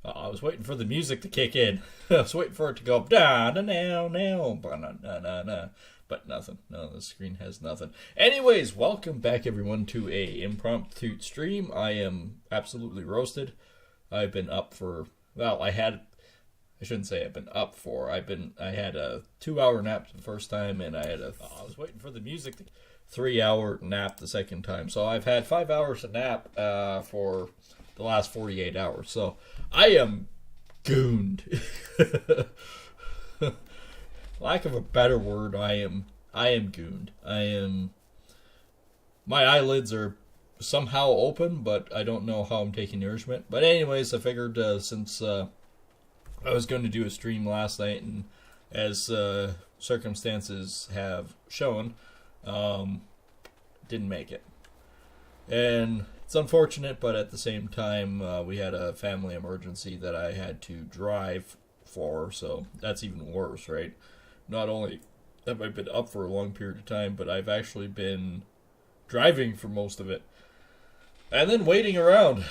I was waiting for the music to kick in. I was waiting for it to go da da now now, but nothing. No, the screen has nothing. Anyways, welcome back everyone to a impromptu stream. I am absolutely roasted. I've been up for I shouldn't say I've been up for. I had a 2-hour nap the first time, and I was waiting for the music to 3-hour nap the second time. So I've had 5 hours of nap for the last 48 hours. So I am gooned. Lack of a better word, I am gooned. My eyelids are somehow open, but I don't know how I'm taking nourishment. But anyways, I figured since I was going to do a stream last night, and as circumstances have shown, didn't make it. And it's unfortunate, but at the same time, we had a family emergency that I had to drive for, so that's even worse, right? Not only have I been up for a long period of time, but I've actually been driving for most of it. And then waiting around.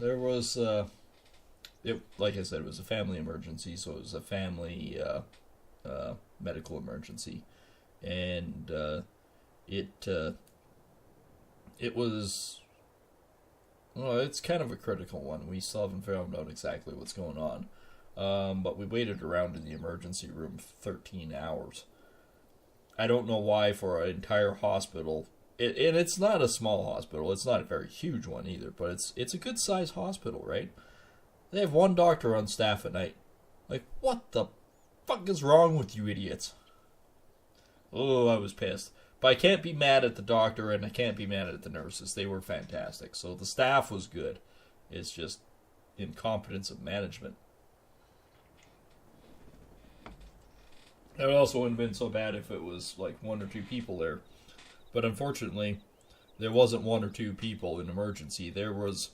There was, like I said, it was a family emergency, so it was a family medical emergency. And it was, well, it's kind of a critical one. We still haven't found out exactly what's going on. But we waited around in the emergency room 13 hours. I don't know why for an entire hospital. And it's not a small hospital. It's not a very huge one either. But it's a good sized hospital, right? They have one doctor on staff at night. Like, what the fuck is wrong with you idiots? Oh, I was pissed. But I can't be mad at the doctor, and I can't be mad at the nurses. They were fantastic. So the staff was good. It's just incompetence of management. It also wouldn't have been so bad if it was like 1 or 2 people there. But unfortunately, there wasn't 1 or 2 people in emergency. There was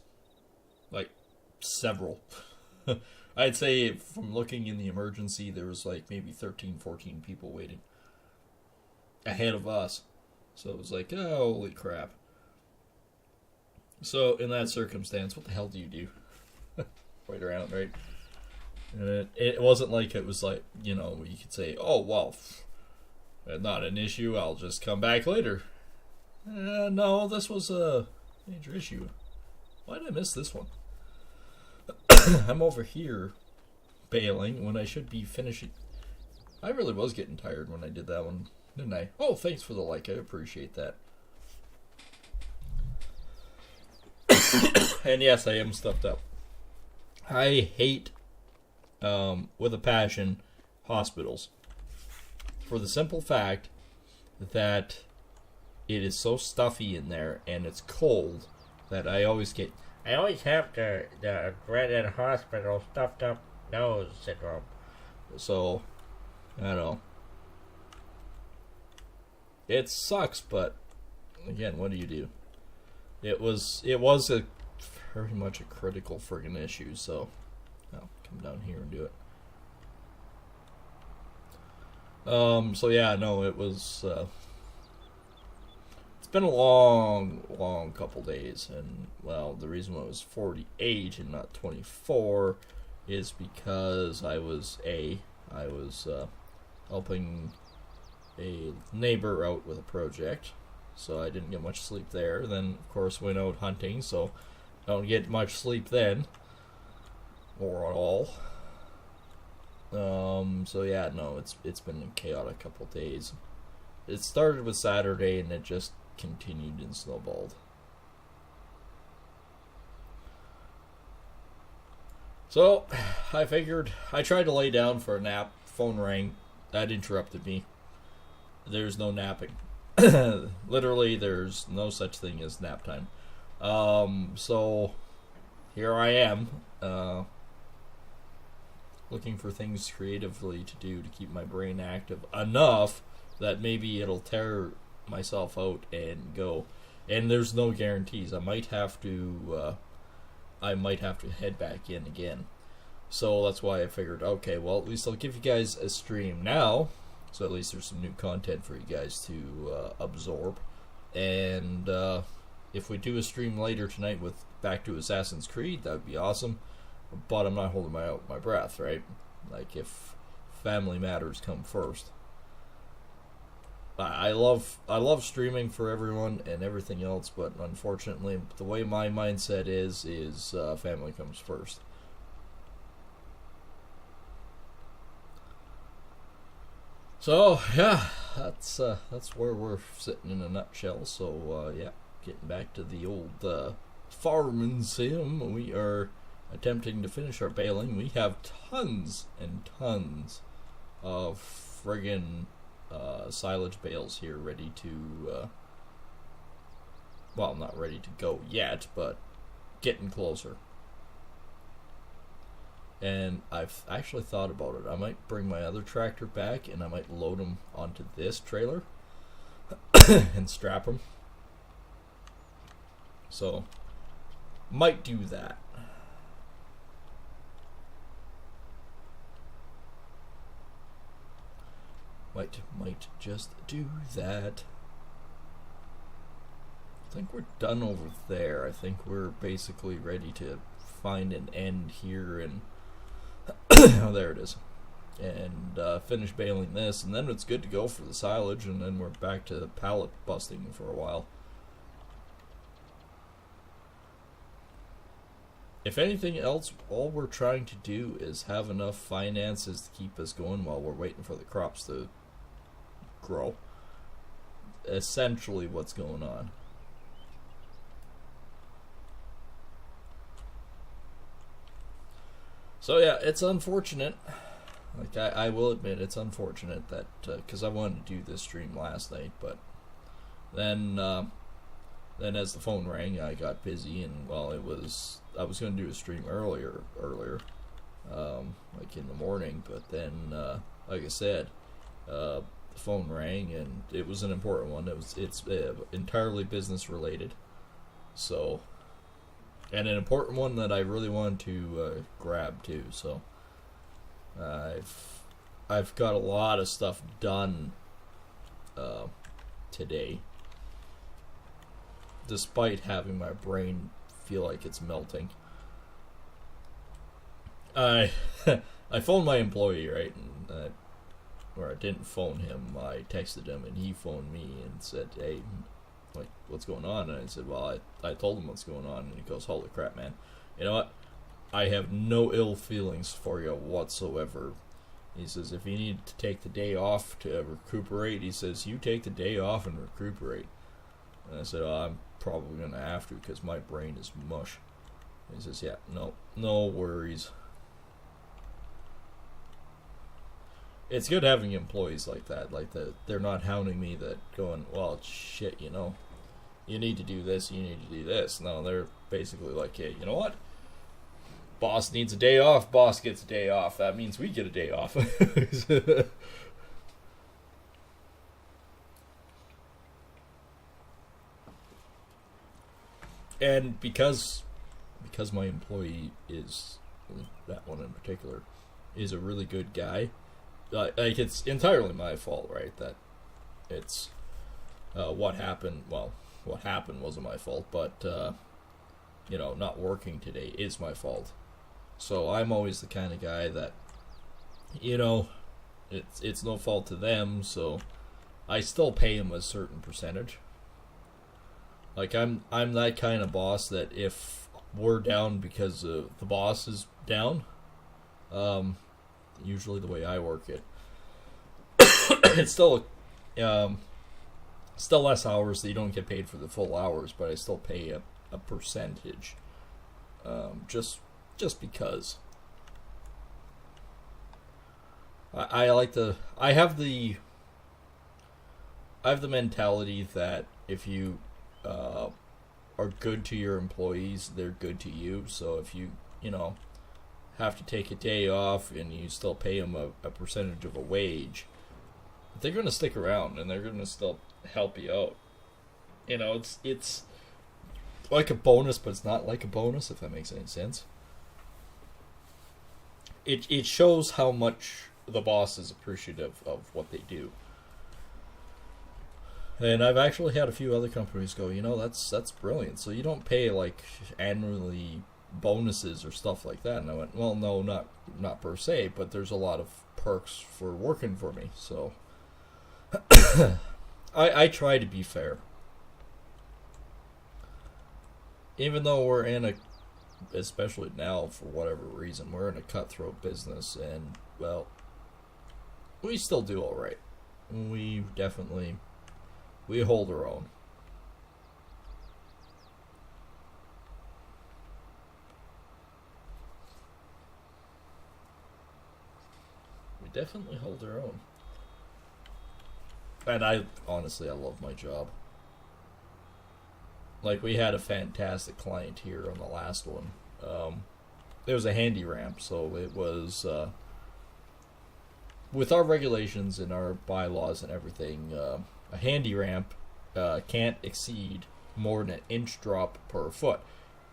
like several. I'd say from looking in the emergency, there was like maybe 13, 14 people waiting ahead of us. So it was like, oh, holy crap. So in that circumstance, what the hell do you do? Wait around, right? And it wasn't like it was like, you could say, oh, well, not an issue, I'll just come back later. No, this was a major issue. Why did I miss this one? I'm over here bailing when I should be finishing. I really was getting tired when I did that one, didn't I? Oh, thanks for the like, I appreciate that. And yes, I am stuffed up. I hate, with a passion, hospitals. For the simple fact that it is so stuffy in there and it's cold that I always have the dreaded hospital stuffed up nose syndrome. So, I don't know. It sucks, but again, what do you do? It was a very much a critical friggin' issue, so I'll come down here and do it. So yeah, no, it was, it's been a long couple days, and, well, the reason why it was 48 and not 24 is because I was helping a neighbor out with a project, so I didn't get much sleep there. Then, of course, went out hunting, so don't get much sleep then, or at all. So yeah, no, it's been a chaotic couple days. It started with Saturday and it just continued and snowballed. So, I figured, I tried to lay down for a nap, phone rang, that interrupted me. There's no napping. Literally, there's no such thing as nap time. So, here I am, looking for things creatively to do to keep my brain active enough that maybe it'll tear myself out and go. And there's no guarantees. I might have to head back in again. So that's why I figured, okay, well, at least I'll give you guys a stream now, so at least there's some new content for you guys to absorb. And if we do a stream later tonight with back to Assassin's Creed, that would be awesome. but I'm not holding my breath, right? Like, if family matters come first. I love streaming for everyone and everything else, but unfortunately, the way my mindset is family comes first. So yeah, that's where we're sitting in a nutshell. So yeah, getting back to the old farming sim, we are attempting to finish our baling. We have tons and tons of friggin' silage bales here ready to, well, not ready to go yet, but getting closer. And I've actually thought about it. I might bring my other tractor back and I might load them onto this trailer and strap them. So, might do that. Might just do that. I think we're done over there. I think we're basically ready to find an end here, and oh, there it is. And finish baling this, and then it's good to go for the silage, and then we're back to pallet busting for a while. If anything else, all we're trying to do is have enough finances to keep us going while we're waiting for the crops to grow. Essentially what's going on. So yeah, it's unfortunate. Like, I will admit it's unfortunate that, because I wanted to do this stream last night, but then as the phone rang, I got busy, and well, I was going to do a stream earlier, like in the morning, but then, like I said, the phone rang, and it was an important one. It's entirely business related, so, and an important one that I really wanted to grab too. So I've got a lot of stuff done today, despite having my brain feel like it's melting. I phoned my employee, right, and or I didn't phone him. I texted him, and he phoned me and said, "Hey, like, what's going on?" And I said, "Well, I told him what's going on." And he goes, "Holy crap, man! You know what? I have no ill feelings for you whatsoever." He says, "If you need to take the day off to recuperate," he says, "you take the day off and recuperate." And I said, "Oh, I'm probably gonna have to because my brain is mush." And he says, "Yeah, no worries." It's good having employees like that, they're not hounding me, that going, "Well, shit, you know, you need to do this, you need to do this." No, they're basically like, "Hey, you know what? Boss needs a day off, boss gets a day off. That means we get a day off." And because my employee is, that one in particular, is a really good guy, like, it's entirely my fault, right? That it's what happened. Well, what happened wasn't my fault, but you know, not working today is my fault. So I'm always the kind of guy that, you know, it's no fault to them. So I still pay him a certain percentage. Like, I'm that kind of boss that if we're down because the boss is down, usually the way I work it, it's still less hours, so you don't get paid for the full hours, but I still pay a percentage, just because I have the mentality that if you are good to your employees, they're good to you. So if you know, have to take a day off and you still pay them a percentage of a wage, they're going to stick around and they're going to still help you out. You know, it's like a bonus, but it's not like a bonus, if that makes any sense. It shows how much the boss is appreciative of what they do. And I've actually had a few other companies go, you know, that's brilliant. So you don't pay like annually bonuses or stuff like that. And I went, well, no, not per se, but there's a lot of perks for working for me. So I try to be fair. Even though we're in a, especially now for whatever reason, we're in a cutthroat business, and, well, we still do alright. We definitely, we hold our own. We definitely hold our own. And I love my job. Like, we had a fantastic client here on the last one. It was a handy ramp, so it was, with our regulations and our bylaws and everything, a handy ramp can't exceed more than an inch drop per foot,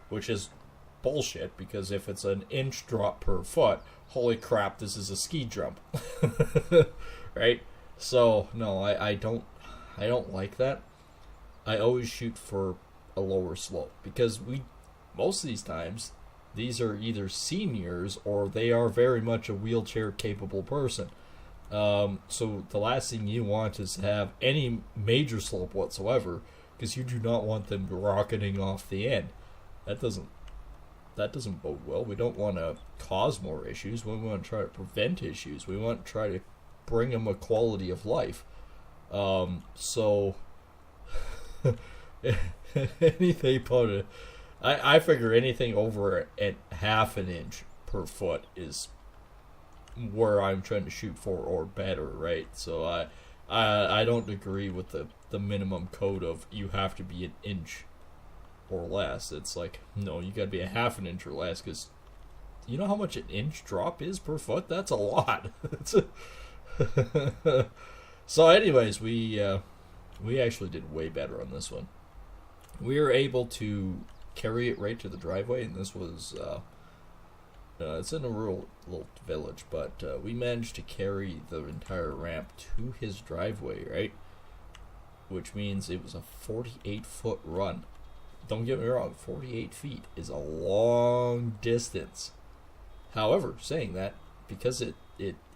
which is bullshit, because if it's an inch drop per foot, holy crap, this is a ski jump. Right? So, no, I don't like that. I always shoot for a lower slope, because most of these times, these are either seniors or they are very much a wheelchair capable person. So the last thing you want is to have any major slope whatsoever, because you do not want them rocketing off the end. That doesn't bode well. We don't want to cause more issues. We want to try to prevent issues. We want to try to bring them a quality of life. So anything but I figure anything over at half an inch per foot is where I'm trying to shoot for, or better, right? So I don't agree with the minimum code of you have to be an inch or less. It's like, no, you got to be a half an inch or less, because you know how much an inch drop is per foot? That's a lot. So anyways, we actually did way better on this one. We were able to carry it right to the driveway, and this was, it's in a rural little village, but we managed to carry the entire ramp to his driveway, right? Which means it was a 48-foot run. Don't get me wrong, 48 feet is a long distance. However, saying that, because it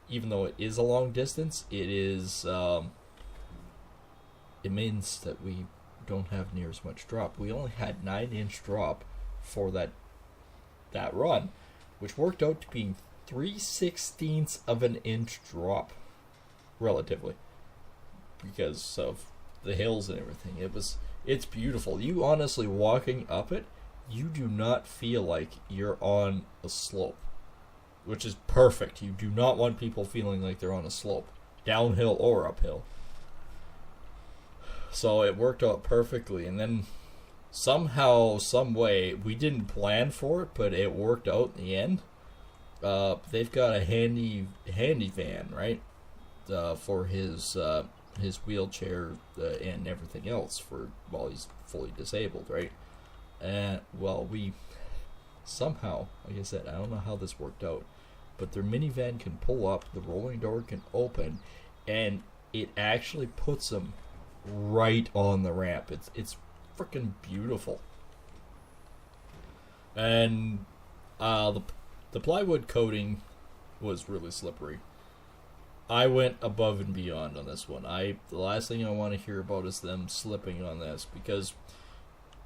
even though it is a long distance, it is, it means that we don't have near as much drop. We only had 9-inch drop for that run, which worked out to being 3/16 of an inch drop, relatively, because of the hills and everything. It's beautiful. You honestly, walking up it, you do not feel like you're on a slope, which is perfect. You do not want people feeling like they're on a slope, downhill or uphill. So it worked out perfectly, and then somehow, some way, we didn't plan for it, but it worked out in the end. They've got a handy van, right, for his wheelchair and everything else while he's fully disabled, right? And well, we somehow, like I said, I don't know how this worked out, but their minivan can pull up, the rolling door can open, and it actually puts them right on the ramp. It's freaking beautiful. And the plywood coating was really slippery. I went above and beyond on this one. The last thing I want to hear about is them slipping on this, because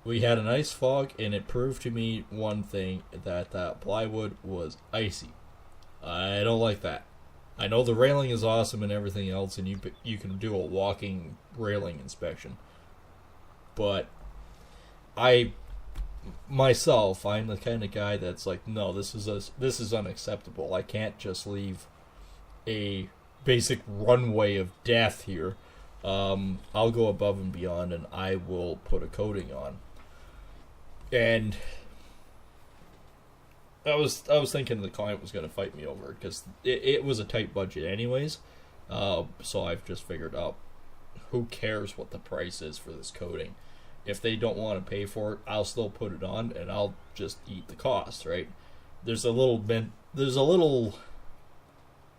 we had an ice fog, and it proved to me one thing, that plywood was icy. I don't like that. I know the railing is awesome and everything else, and you can do a walking railing inspection. But I'm the kind of guy that's like, no, this is unacceptable. I can't just leave a basic runway of death here. I'll go above and beyond, and I will put a coating on. And I was thinking the client was going to fight me over it, because it was a tight budget anyways. So I've just figured out, who cares what the price is for this coating? If they don't want to pay for it, I'll still put it on, and I'll just eat the cost, right? There's a little,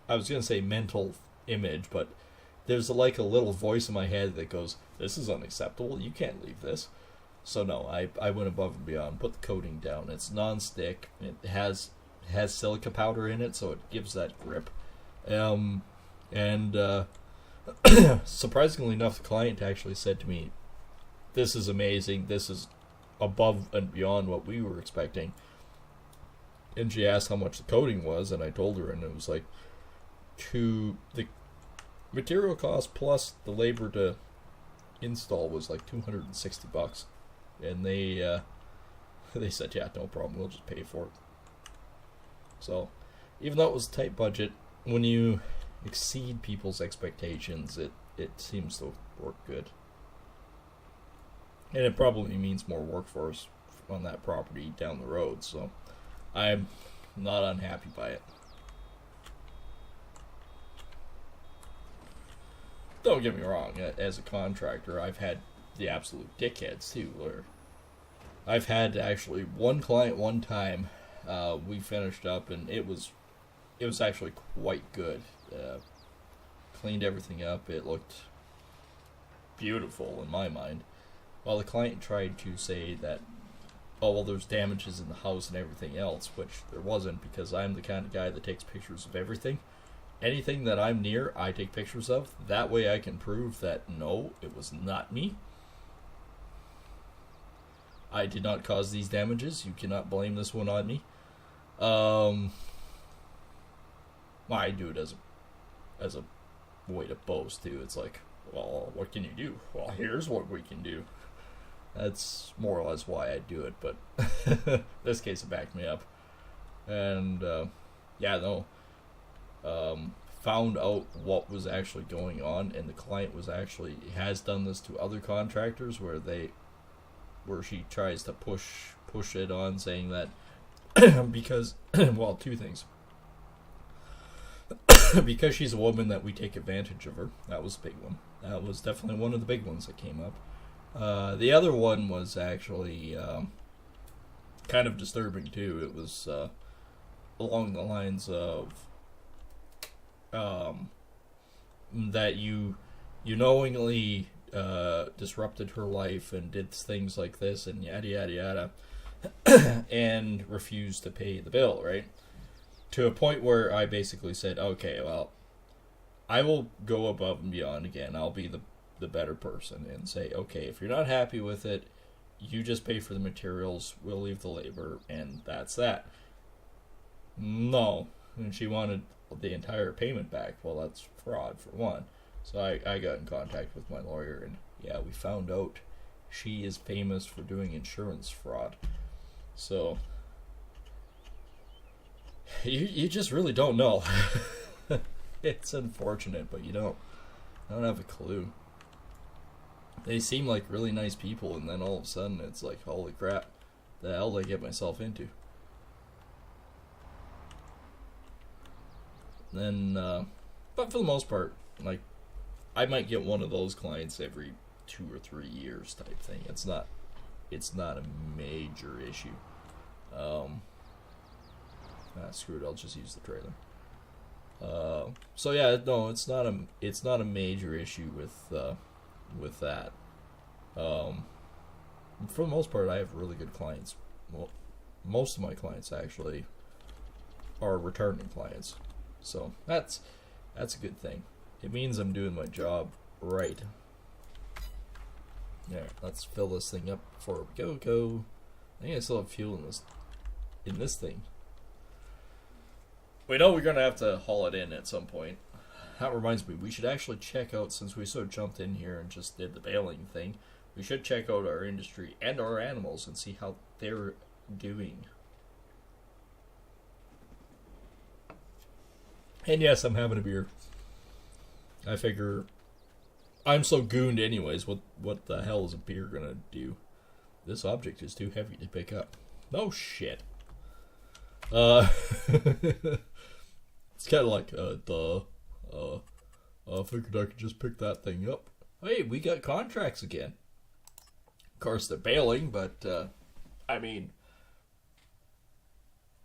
I was going to say mental image, but there's like a little voice in my head that goes, this is unacceptable, you can't leave this. So no, I went above and beyond. Put the coating down. It's non-stick. It has silica powder in it, so it gives that grip. And surprisingly enough, the client actually said to me, "This is amazing. This is above and beyond what we were expecting." And she asked how much the coating was, and I told her, and it was like the material cost plus the labor to install was like $260, and they said, "Yeah, no problem. We'll just pay for it." So, even though it was a tight budget, when you exceed people's expectations, it seems to work good. And it probably means more work for us on that property down the road, so I'm not unhappy by it. Don't get me wrong, as a contractor, I've had the absolute dickheads too, where I've had actually one client one time, we finished up and it was actually quite good. Cleaned everything up, it looked beautiful in my mind. While the client tried to say that, oh, well, there's damages in the house and everything else, which there wasn't, because I'm the kind of guy that takes pictures of everything. Anything that I'm near, I take pictures of. That way I can prove that, no, it was not me. I did not cause these damages. You cannot blame this one on me. I do it as a way to boast, too. It's like, well, what can you do? Well, here's what we can do. That's more or less why I do it, but this case it backed me up. And, found out what was actually going on, and the client has done this to other contractors where she tries to push it on, saying that because, well, two things. Because she's a woman, that we take advantage of her. That was a big one. That was definitely one of the big ones that came up. The other one was actually kind of disturbing too. It was along the lines of that you knowingly disrupted her life and did things like this and yada yada yada, and refused to pay the bill, right? To a point where I basically said, okay, well, I will go above and beyond again. I'll be the better person and say, okay, if you're not happy with it, you just pay for the materials, we'll leave the labor, and that's that. No. And she wanted the entire payment back. Well, that's fraud, for one. So I got in contact with my lawyer, and yeah, we found out she is famous for doing insurance fraud. So you just really don't know. It's unfortunate, but you don't have a clue. They seem like really nice people, and then all of a sudden it's like, holy crap, the hell did I get myself into? Then, but for the most part, like, I might get one of those clients every 2 or 3 years type thing. It's not a major issue. Screw it, I'll just use the trailer. So yeah, no, it's not a major issue with that. For the most part, I have really good clients. Well, most of my clients actually are returning clients, so that's a good thing. It means I'm doing my job right. Yeah, let's fill this thing up before we go. I think I still have fuel in this thing. We know we're gonna have to haul it in at some point. That reminds me, we should actually check out, since we sort of jumped in here and just did the baling thing, we should check out our industry and our animals and see how they're doing. And yes, I'm having a beer. I figure I'm so gooned anyways, what the hell is a beer gonna do? This object is too heavy to pick up. No shit. It's kind of like, I figured I could just pick that thing up. Hey, we got contracts again. Of course, they're bailing, but, I mean,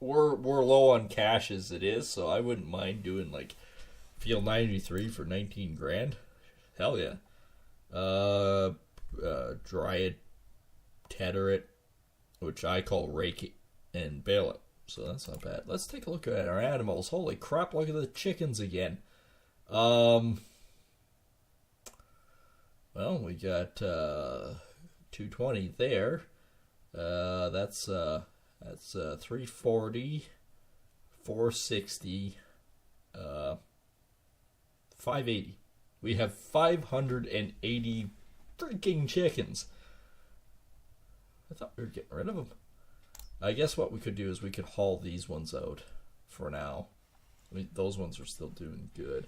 we're low on cash as it is, so I wouldn't mind doing, like, Field 93 for 19 grand. Hell yeah. Dryad tether it, which I call rake, and bale it. So that's not bad. Let's take a look at our animals. Holy crap, look at the chickens again. Well, we got 220 there. That's 340, 460, 580. We have 580 freaking chickens. I thought we were getting rid of them. I guess what we could do is we could haul these ones out for now. I mean, those ones are still doing good.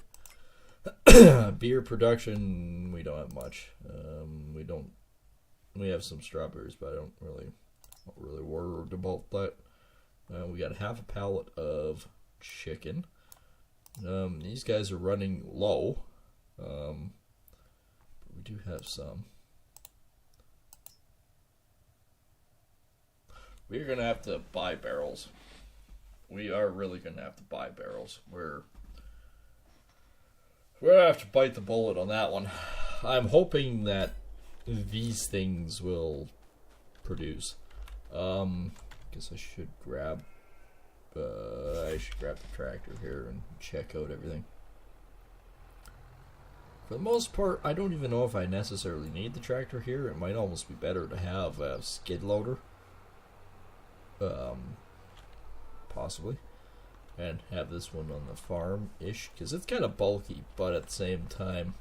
Beer production, we don't have much. We have some strawberries, but I don't really worried about that. We got half a pallet of chicken. These guys are running low. But we do have some. We're going to have to buy barrels. We are really going to have to buy barrels. We're going to have to bite the bullet on that one. I'm hoping that these things will produce. Guess I should grab the tractor here and check out everything. For the most part, I don't even know if I necessarily need the tractor here. It might almost be better to have a skid loader. Possibly. And have this one on the farm-ish, because it's kind of bulky, but at the same time,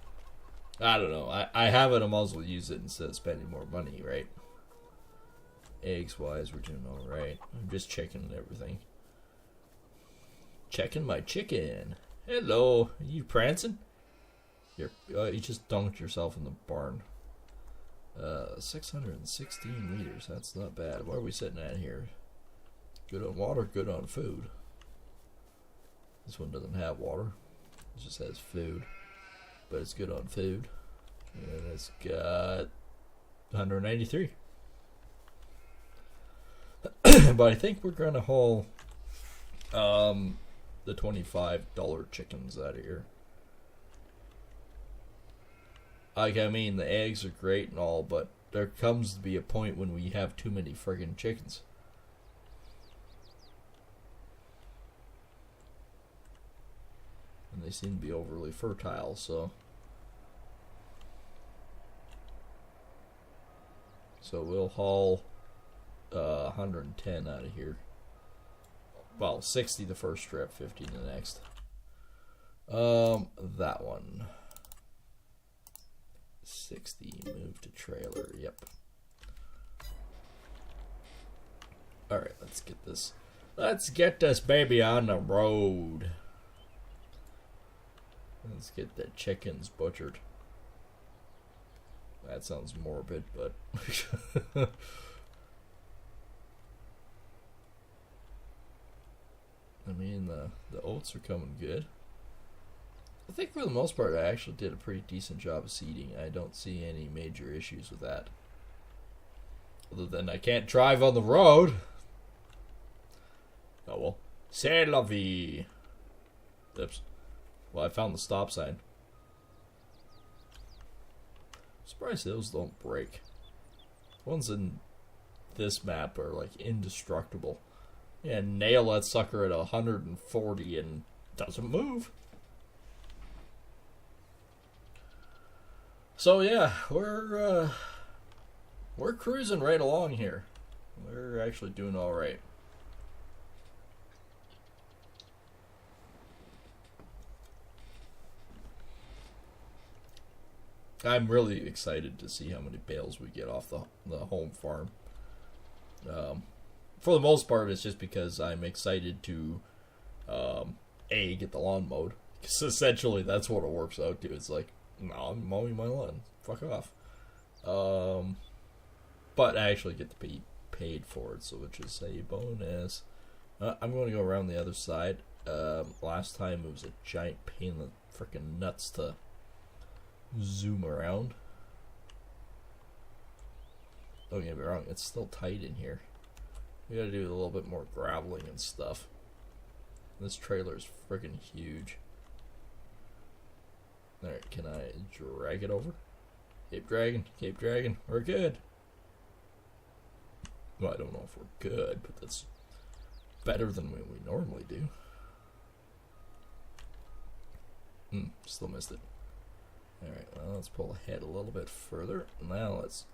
I don't know. I have it, I might as well use it instead of spending more money, right? Eggs-wise, we're doing alright. I'm just checking everything. Checking my chicken. Hello, are you prancing? You just dunked yourself in the barn. 616 liters, that's not bad. What are we sitting at here? Good on water, good on food. This one doesn't have water. It just has food. But it's good on food. And it's got 193. But I think we're going to haul the $25 chickens out of here. Like, I mean, the eggs are great and all, but there comes to be a point when we have too many friggin' chickens. And they seem to be overly fertile, so we'll haul 110 out of here. Well, 60 the first trip, 50 the next. That one. 60, move to trailer, yep. Alright, let's get this. Let's get this baby on the road. Let's get the chickens butchered. That sounds morbid, but I mean, the oats are coming good. I think for the most part I actually did a pretty decent job of seeding. I don't see any major issues with that. Other than I can't drive on the road. Oh well. C'est la vie. Oops. Well, I found the stop sign. I'm surprised those don't break. Ones in this map are like indestructible. Yeah, nail that sucker at 140 and doesn't move. So yeah, we're cruising right along here. We're actually doing all right. I'm really excited to see how many bales we get off the home farm. For the most part, it's just because I'm excited to get the lawn mowed. Because essentially that's what it works out to. It's like, no, I'm mowing my lawn. Fuck off. But I actually get to be paid for it, so which is a bonus. I'm going to go around the other side. Last time it was a giant pain in the freaking nuts to zoom around. Don't get me wrong, it's still tight in here. We gotta do a little bit more graveling and stuff. This trailer is freaking huge. Alright, can I drag it over? Keep dragging, we're good. Well, I don't know if we're good, but that's better than what we normally do. Still missed it. Alright, well, let's pull ahead a little bit further. Now let's...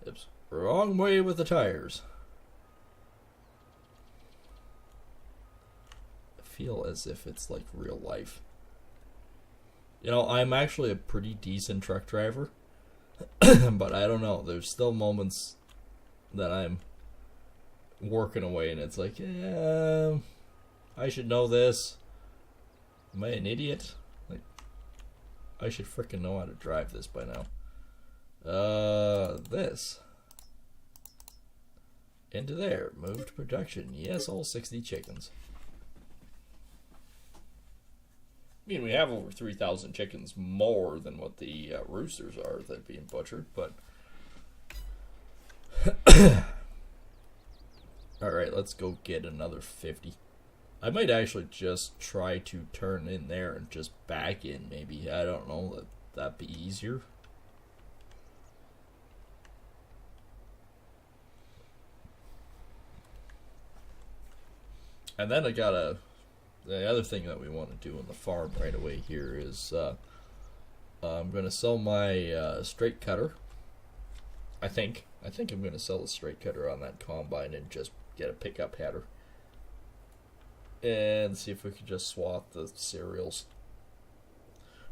Oops. Wrong way with the tires. I feel as if it's like real life. You know, I'm actually a pretty decent truck driver. But I don't know. There's still moments that I'm working away and it's like, yeah, I should know this. Am I an idiot? Like, I should frickin' know how to drive this by now. This. Into there. Move to production. Yes, all 60 chickens. I mean, we have over 3,000 chickens more than what the roosters are that are being butchered, but... Alright, let's go get another 50. I might actually just try to turn in there and just back in, maybe. I don't know, that'd be easier. And then the other thing that we want to do on the farm right away here is I'm going to sell my straight cutter. I think I'm going to sell the straight cutter on that combine and just get a pickup header. And see if we can just swap the cereals.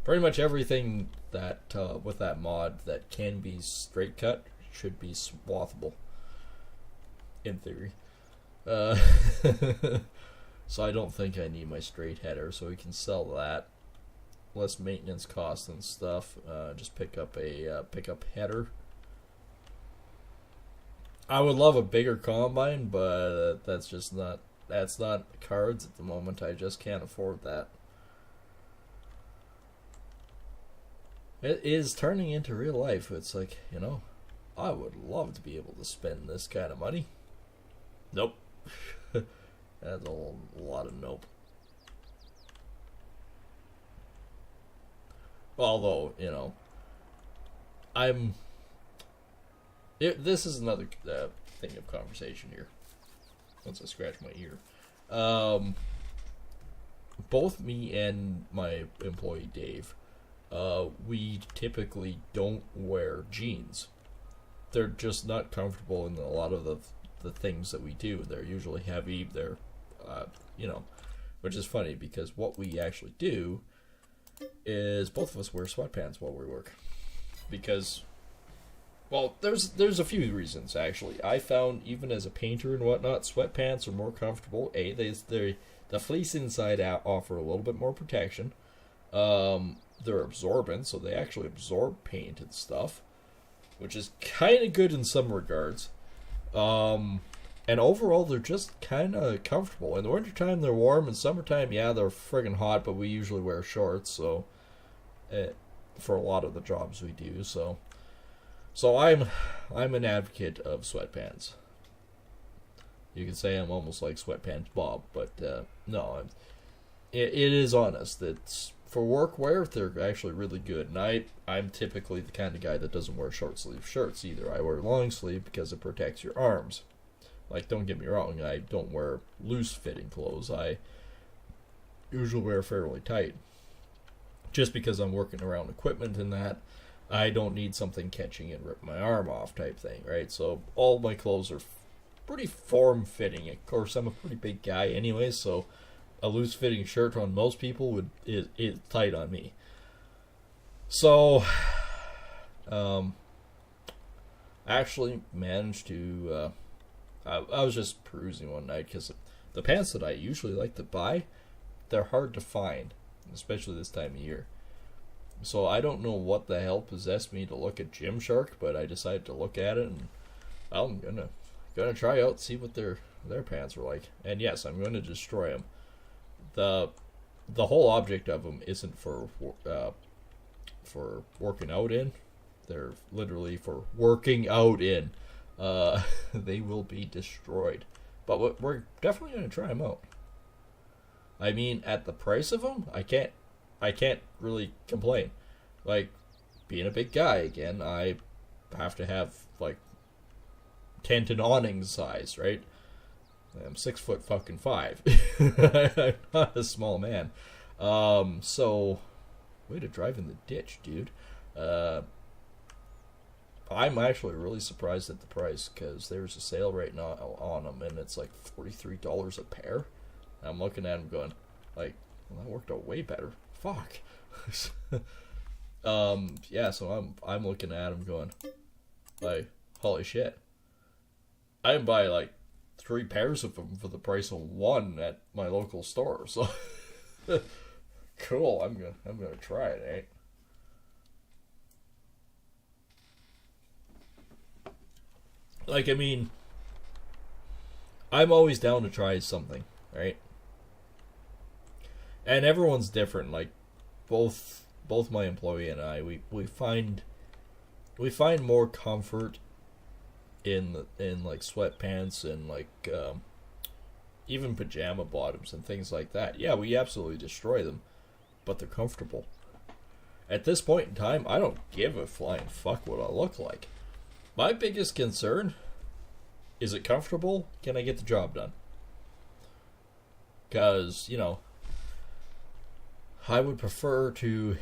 Pretty much everything that with that mod that can be straight cut should be swathable. In theory. So I don't think I need my straight header, so we can sell that. Less maintenance costs and stuff. Just pick up a pickup header. I would love a bigger combine, but that's not cards at the moment. I just can't afford that. It is turning into real life. It's like, you know, I would love to be able to spend this kind of money. Nope. That's a lot of nope. Although, you know, this is another thing of conversation here. Once I scratch my ear. Both me and my employee Dave, we typically don't wear jeans. They're just not comfortable in a lot of the things that we do. They're usually heavy. They're, you know, which is funny because what we actually do is both of us wear sweatpants while we work. Because, well, there's a few reasons actually. I found even as a painter and whatnot, sweatpants are more comfortable. The fleece inside out offer a little bit more protection. They're absorbent, so they actually absorb paint and stuff, which is kind of good in some regards. And overall, they're just kind of comfortable. In the wintertime, they're warm. In summertime, yeah, they're friggin' hot, but we usually wear shorts, so for a lot of the jobs we do. So I'm an advocate of sweatpants. You could say I'm almost like Sweatpants Bob, but no, it is honest. It's for work wear, they're actually really good. And I'm typically the kind of guy that doesn't wear short sleeve shirts either. I wear long sleeve because it protects your arms. Like, don't get me wrong, I don't wear loose fitting clothes. I usually wear fairly tight. Just because I'm working around equipment and that, I don't need something catching and rip my arm off type thing, right? So all my clothes are pretty form-fitting. Of course, I'm a pretty big guy anyway, so a loose-fitting shirt on most people is tight on me. So, actually managed to, I was just perusing one night, because the pants that I usually like to buy, they're hard to find, especially this time of year. So I don't know what the hell possessed me to look at Gymshark, but I decided to look at it, and well, I'm gonna try out, see what their pants are like. And yes, I'm going to destroy them. The whole object of them isn't for working out in. They're literally for working out in. They will be destroyed. But we're definitely going to try them out. I mean, at the price of them, I can't really complain. Like, being a big guy again, I have to have like tent and awning size, right? I'm 6 foot fucking 5. I'm not a small man. So way to drive in the ditch, dude. I'm actually really surprised at the price because there's a sale right now on them, and it's like $43 a pair. I'm looking at them going, like, well, that worked out way better. Fuck. Yeah. So I'm looking at them going, like, holy shit. I can buy like 3 pairs of them for the price of one at my local store. So cool. I'm gonna try it, eh? Like, I mean, I'm always down to try something, right? And everyone's different. Like, both my employee and I, we find more comfort in like sweatpants and like even pajama bottoms and things like that. Yeah, we absolutely destroy them, but they're comfortable. At this point in time, I don't give a flying fuck what I look like. My biggest concern is it comfortable? Can I get the job done? Because, you know, I would prefer to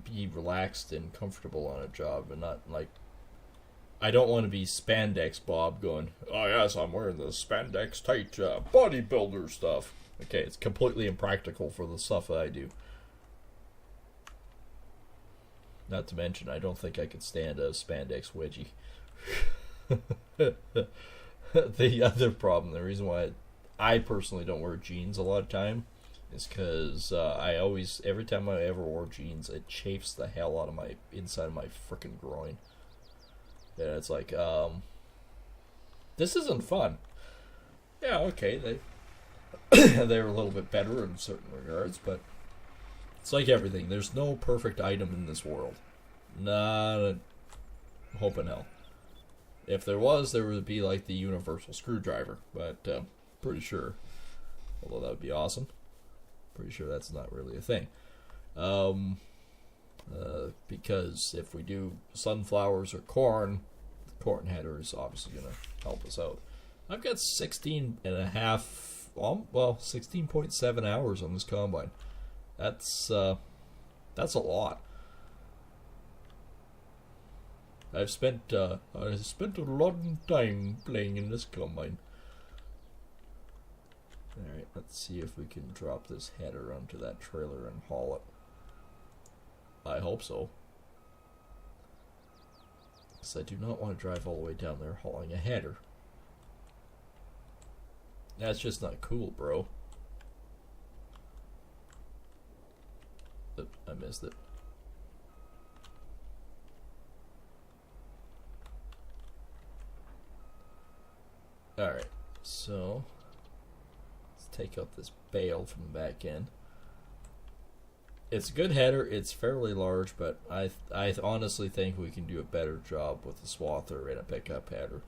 be relaxed and comfortable on a job and not like, I don't want to be spandex Bob going, oh yes, I'm wearing the spandex tight bodybuilder stuff. Okay, it's completely impractical for the stuff that I do. Not to mention, I don't think I could stand a spandex wedgie. The other problem, the reason why I personally don't wear jeans a lot of time is because I always, every time I ever wore jeans, it chafes the hell out of my inside of my freaking groin. And it's like, this isn't fun. Yeah, okay, they were a little bit better in certain regards, but it's like everything. There's no perfect item in this world. Not a hope in hell. If there was, there would be like the universal screwdriver, but pretty sure, although that would be awesome, pretty sure that's not really a thing. Because if we do sunflowers or corn, the corn header is obviously going to help us out. I've got 16.7 hours on this combine. That's a lot. I've spent a lot of time playing in this combine. Alright, let's see if we can drop this header onto that trailer and haul it. I hope so. Because I do not want to drive all the way down there hauling a header. That's just not cool, bro. Oop, I missed it. Alright, so let's take out this bale from the back end. It's a good header, it's fairly large, but I honestly think we can do a better job with a swather and a pickup header.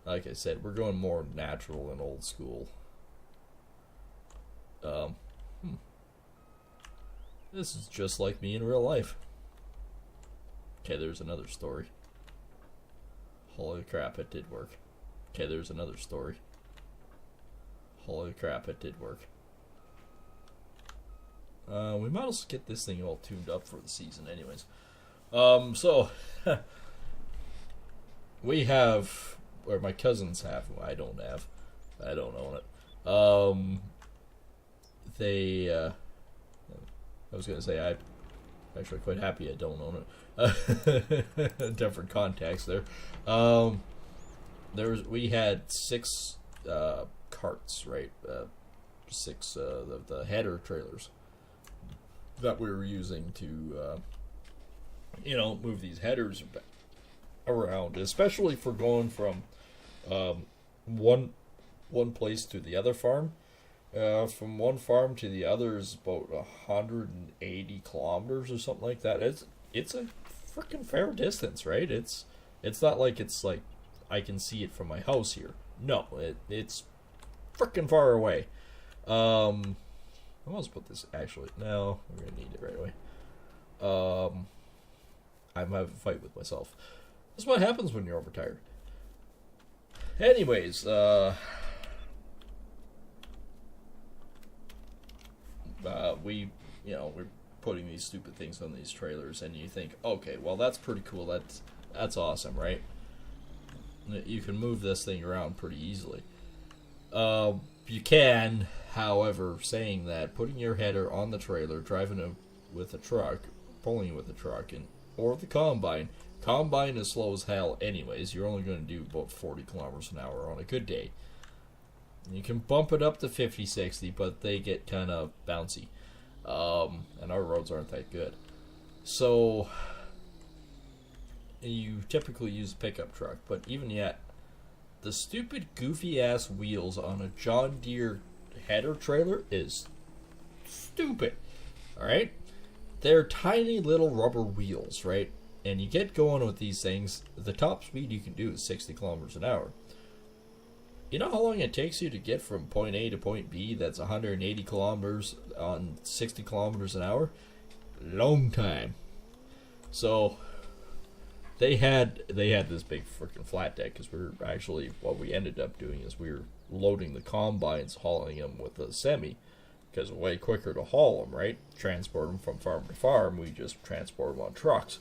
Like I said, we're going more natural and old school. This is just like me in real life. Okay, there's another story. Holy crap, it did work. Okay, there's another story. Holy crap, it did work. We might as well get this thing all tuned up for the season anyways. So, we have, or my cousins have, I don't have. I don't own it. I was going to say, I'm actually quite happy I don't own it. Different context there. We had 6 carts, right? 6 the header trailers that we were using to, move these headers around, especially for going from one place to the other farm. From one farm to the other is about 180 kilometers or something like that. It's a freaking fair distance, right? It's not like it's like I can see it from my house here. No, it's freaking far away. I must put this actually. No, we're gonna need it right away. I'm having a fight with myself. That's what happens when you're overtired. Anyways, we're putting these stupid things on these trailers, and you think, okay, well, that's pretty cool. That's awesome, right? You can move this thing around pretty easily. You can, however, saying that, putting your header on the trailer, driving with a truck, pulling it with a truck, or the combine. Combine is slow as hell anyways. You're only going to do about 40 kilometers an hour on a good day. You can bump it up to 50, 60, but they get kind of bouncy. And our roads aren't that good. So, you typically use a pickup truck, but even yet, the stupid goofy-ass wheels on a John Deere header trailer is stupid. Alright? They're tiny little rubber wheels, right? And you get going with these things, the top speed you can do is 60 kilometers an hour. You know how long it takes you to get from point A to point B that's 180 kilometers on 60 kilometers an hour? Long time. So, they had this big freaking flat deck, because what we ended up doing is we were loading the combines, hauling them with a semi, because it's way quicker to haul them, right? Transport them from farm to farm, we just transport them on trucks.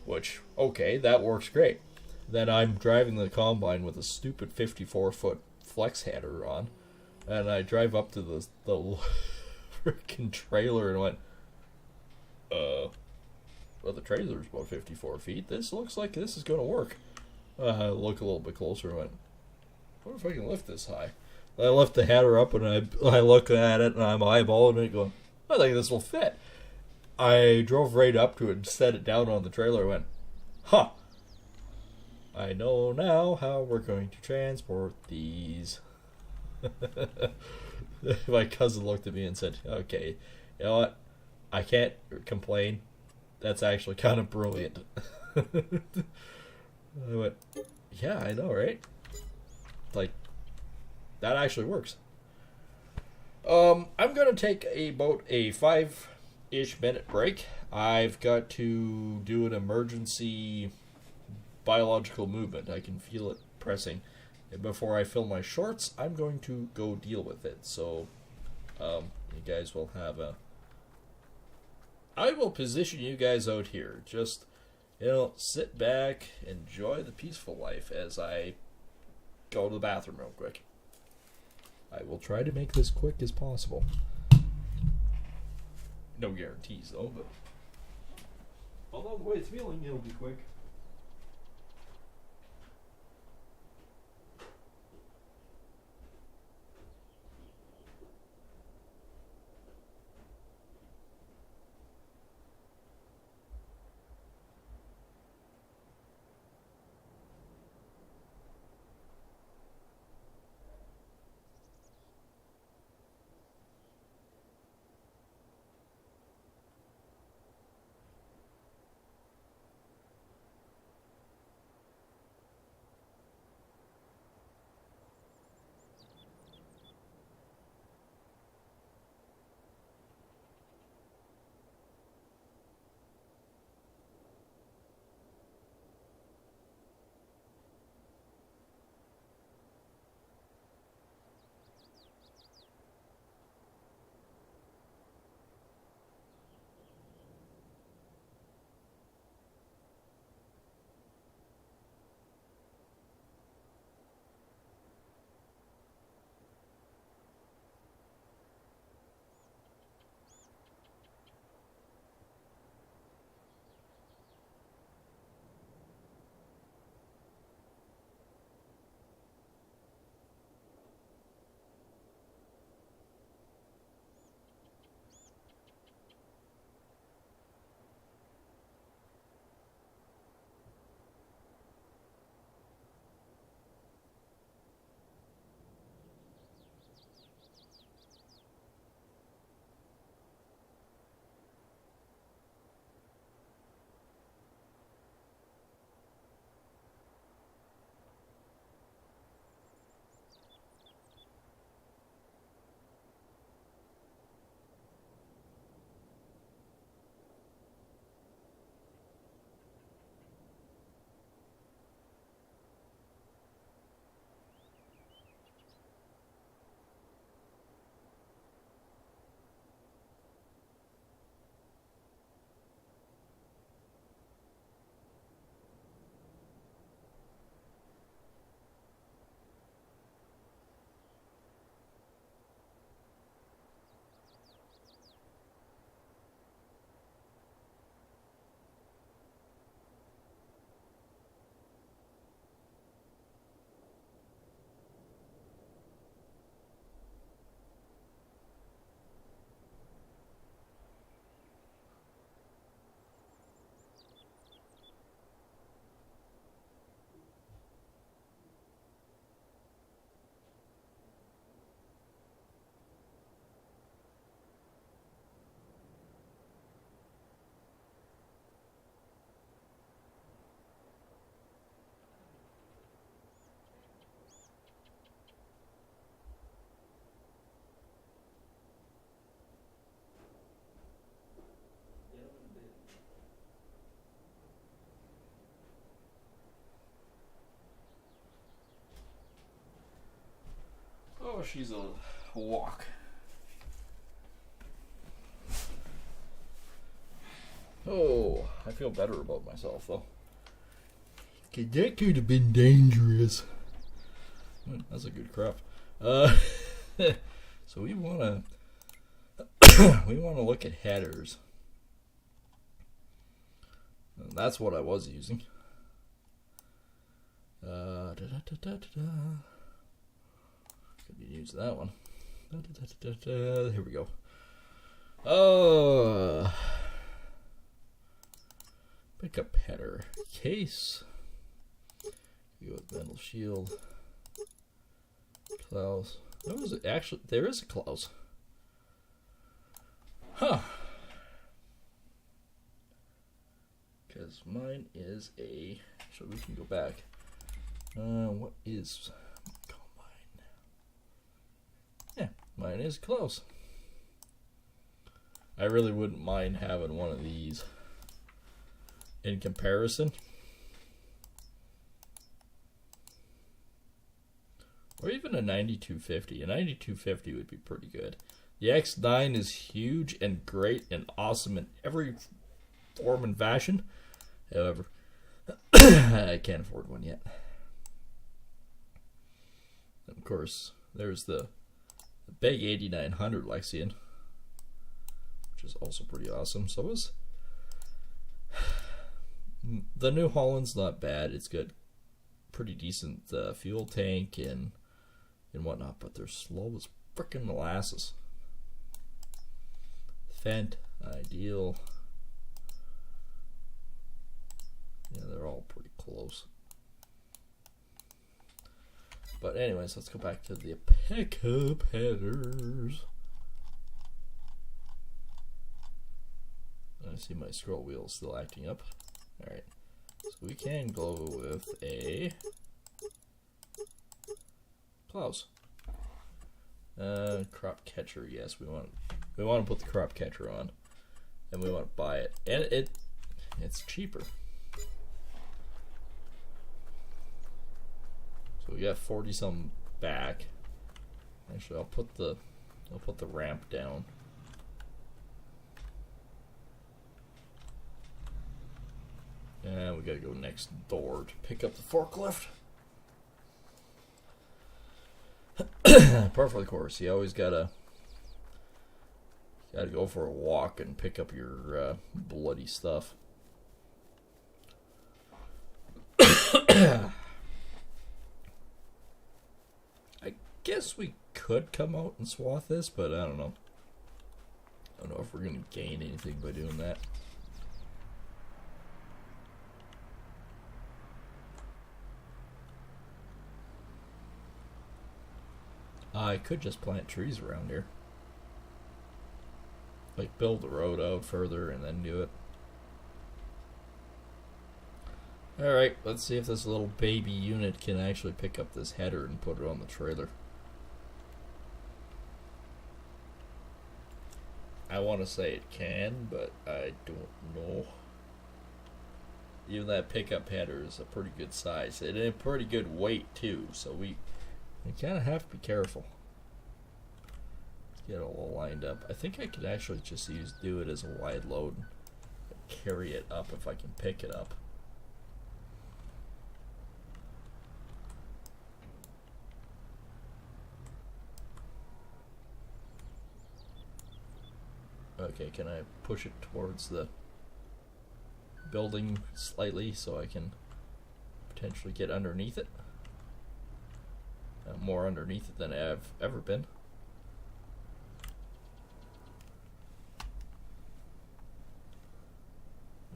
Which, okay, that works great. Then I'm driving the combine with a stupid 54-foot flex header on, and I drive up to the freaking trailer and went, well, the trailer's about 54 feet. This looks like this is going to work. I look a little bit closer and went, I wonder if I can lift this high. I lift the header up and I look at it and I'm eyeballing it going, I think this will fit. I drove right up to it and set it down on the trailer and went, huh. I know now how we're going to transport these. My cousin looked at me and said, okay, you know what? I can't complain. That's actually kind of brilliant. I went, yeah, I know, right? Like, that actually works. I'm going to take about a 5-ish minute break. I've got to do an emergency biological movement. I can feel it pressing. And before I fill my shorts, I'm going to go deal with it. So, you guys will have I will position you guys out here. Just, sit back, enjoy the peaceful life as I go to the bathroom real quick. I will try to make this quick as possible. No guarantees, though, but although the way it's feeling, it'll be quick. Oh, she's a walk. Oh, I feel better about myself though. That could have been dangerous. That's a good crop. So we wanna look at headers. And that's what I was using. Could use that one. Here we go. Pick up header case. Go with metal shield. Clouse. What was it? Actually, there is a clouse. Huh. Because mine is a. So we can go back. What is? Mine. Yeah, mine is close. I really wouldn't mind having one of these. In comparison, or even a 9250. A 9250 would be pretty good. The X9 is huge and great and awesome in every form and fashion. However, I can't afford one yet. And of course, there's the big 8900 Lexion, which is also pretty awesome. So is the New Holland's not bad. It's got pretty decent fuel tank and whatnot, but they're slow as frickin' molasses. Fendt, Ideal. Yeah, they're all pretty close. But anyways, let's go back to the pickup headers. I see my scroll wheel still acting up. Alright, so we can go with a clouse. Crop catcher, yes, we want to put the crop catcher on, and we want to buy it, and it's cheaper. So we got 40 some back. Actually, I'll put the ramp down. And we gotta go next door to pick up the forklift. Part for the course, you always gotta go for a walk and pick up your bloody stuff. I guess we could come out and swath this, but I don't know. I don't know if we're gonna gain anything by doing that. I could just plant trees around here. Like build the road out further and then do it. Alright, let's see if this little baby unit can actually pick up this header and put it on the trailer. I want to say it can, but I don't know. Even that pickup header is a pretty good size and a pretty good weight too, so we kind of have to be careful. Get it all lined up. I think I could actually just do it as a wide load and carry it up if I can pick it up. Okay, can I push it towards the building slightly so I can potentially get underneath it? More underneath it than I've ever been.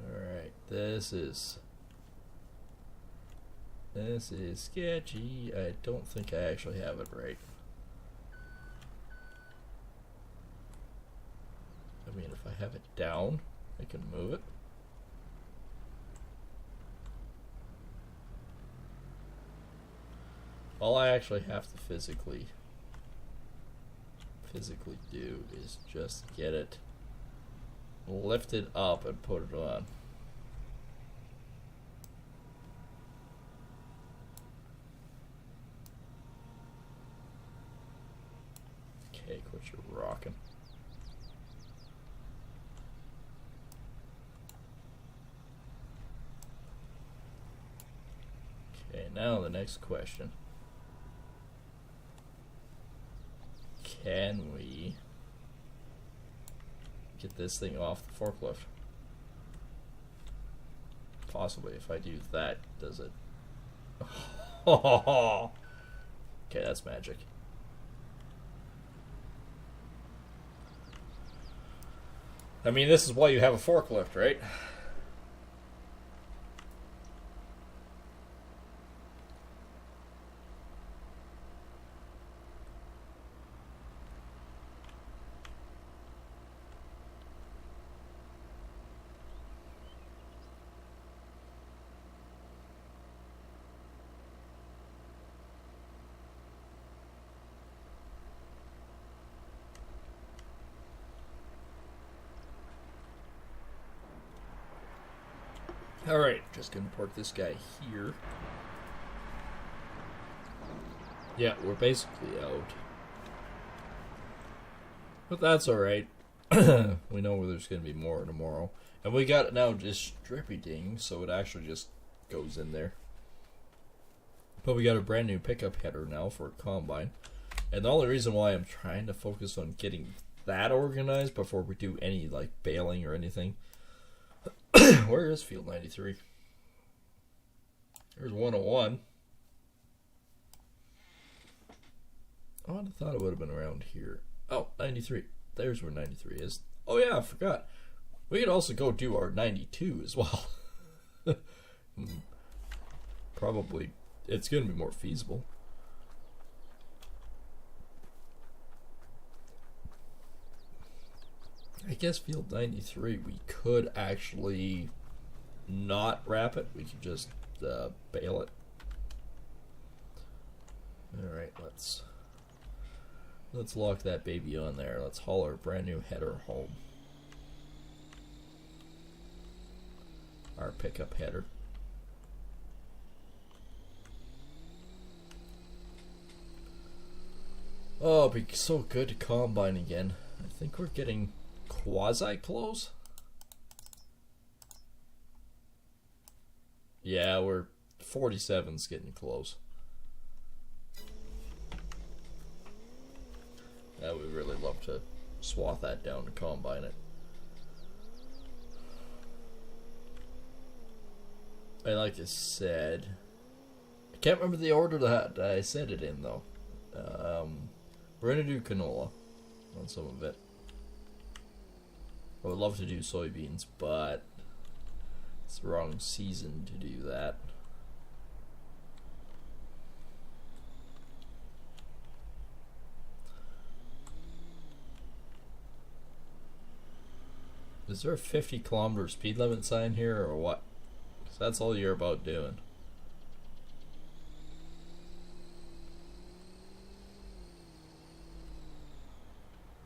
Alright, this is sketchy. I don't think I actually have it right. I mean, if I have it down, I can move it. All I actually have to physically do is just get it lifted up and put it on. Okay, quit your rocking. Okay, now the next question. Can we get this thing off the forklift? Possibly. If I do that, does it? Okay, that's magic. I mean, this is why you have a forklift, right? Alright, just gonna park this guy here. Yeah, we're basically out. But that's alright. We know there's gonna be more tomorrow. And we got it now distributing, so it actually just goes in there. But we got a brand new pickup header now for a combine. And the only reason why I'm trying to focus on getting that organized before we do any like baling or anything. Where is field 93? There's 101. Oh, I thought it would have been around here. Oh, 93. There's where 93 is. Oh yeah, I forgot. We could also go do our 92 as well. Probably, it's going to be more feasible. I guess field 93, we could actually not wrap it. We could just bale it. Alright, let's lock that baby on there. Let's haul our brand new header home. Our pickup header. Oh, it'd be so good to combine again. I think we're getting quasi-close? Yeah, we're 47's getting close. Yeah, we really love to swath that down and combine it. And like I said, I can't remember the order that I said it in though. We're gonna do canola on some of it. I would love to do soybeans, but it's the wrong season to do that. Is there a 50-kilometer speed limit sign here or what? Because that's all you're about doing.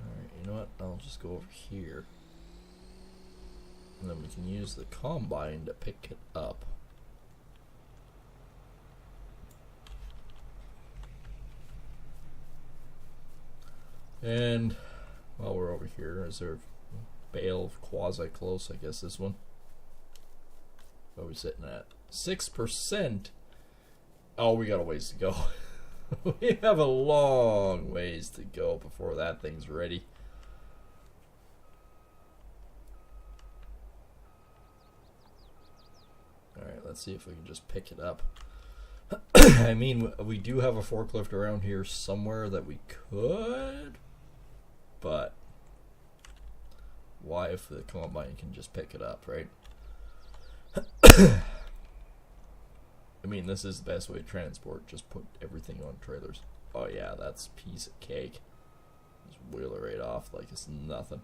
Alright, you know what? I'll just go over here. And then we can use the combine to pick it up. And while we're over here, is there a bale of quasi-close? I guess this one. What are we sitting at? 6%. Oh, we got a ways to go. We have a long ways to go before that thing's ready. Alright, let's see if we can just pick it up. I mean, we do have a forklift around here somewhere that we could, but why if the combine can just pick it up, right? I mean, this is the best way to transport. Just put everything on trailers. Oh yeah, that's a piece of cake. Just wheel it right off like it's nothing.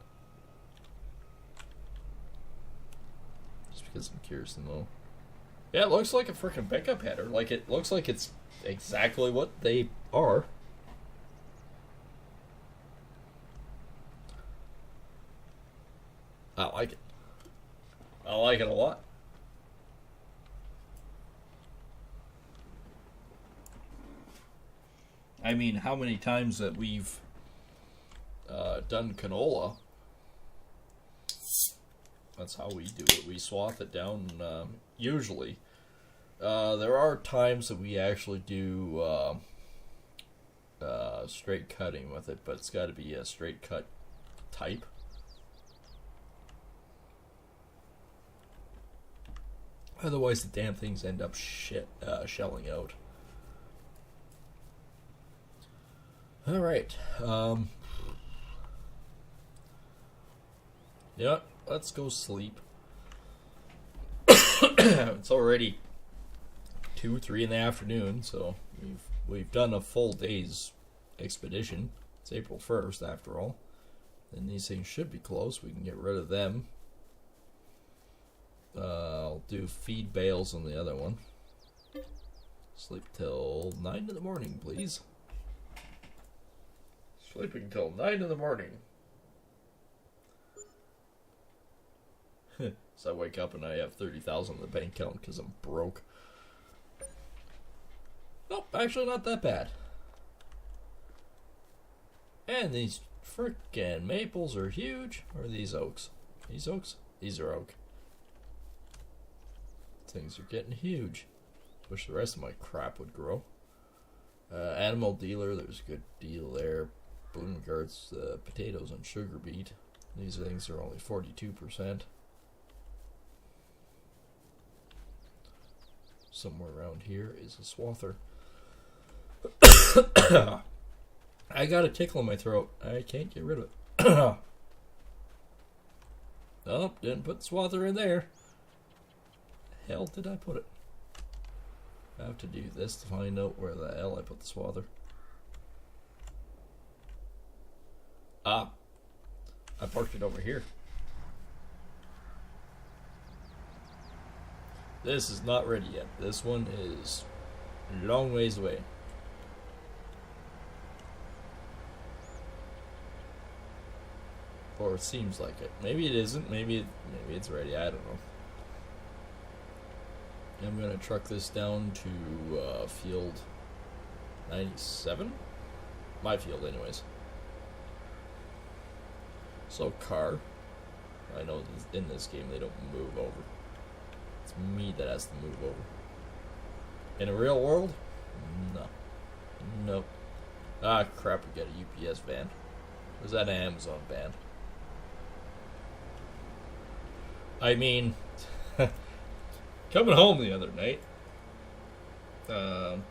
Just because I'm curious to know. Yeah, it looks like a freaking pickup header. Like, it looks like it's exactly what they are. I like it. I like it a lot. I mean, how many times that we've done canola, that's how we do it. We swath it down, usually. There are times that we actually do straight cutting with it, but it's got to be a straight cut type. Otherwise, the damn things end up shelling out. All right. Yeah, let's go sleep. It's already 2 or 3 in the afternoon, so we've done a full day's expedition. It's April 1st, after all. And these things should be close. We can get rid of them. I'll do feed bales on the other one. Sleep till 9 in the morning, please. Sleeping till 9 in the morning. So I wake up and I have 30,000 in the bank account because I'm broke. Nope, actually not that bad. And these frickin' maples are huge. Or are these oaks? These oaks? These are oak. Things are getting huge. Wish the rest of my crap would grow. Animal dealer, there's a good deal there. Bloom Guards, potatoes and sugar beet. These things are only 42%. Somewhere around here is a swather. I got a tickle in my throat. I can't get rid of it. Nope, didn't put the swather in there. Hell did I put it? I have to do this to find out where the hell I put the swather. Ah, I parked it over here. This is not ready yet. This one is a long ways away. Or it seems like it. Maybe it isn't. Maybe it's ready. I don't know. I'm gonna truck this down to field 97. My field, anyways. So car. I know in this game they don't move over. It's me that has to move over. In a real world? No. Nope. Ah, crap, we got a UPS van. Or is that an Amazon van? I mean, coming home the other night. Actually,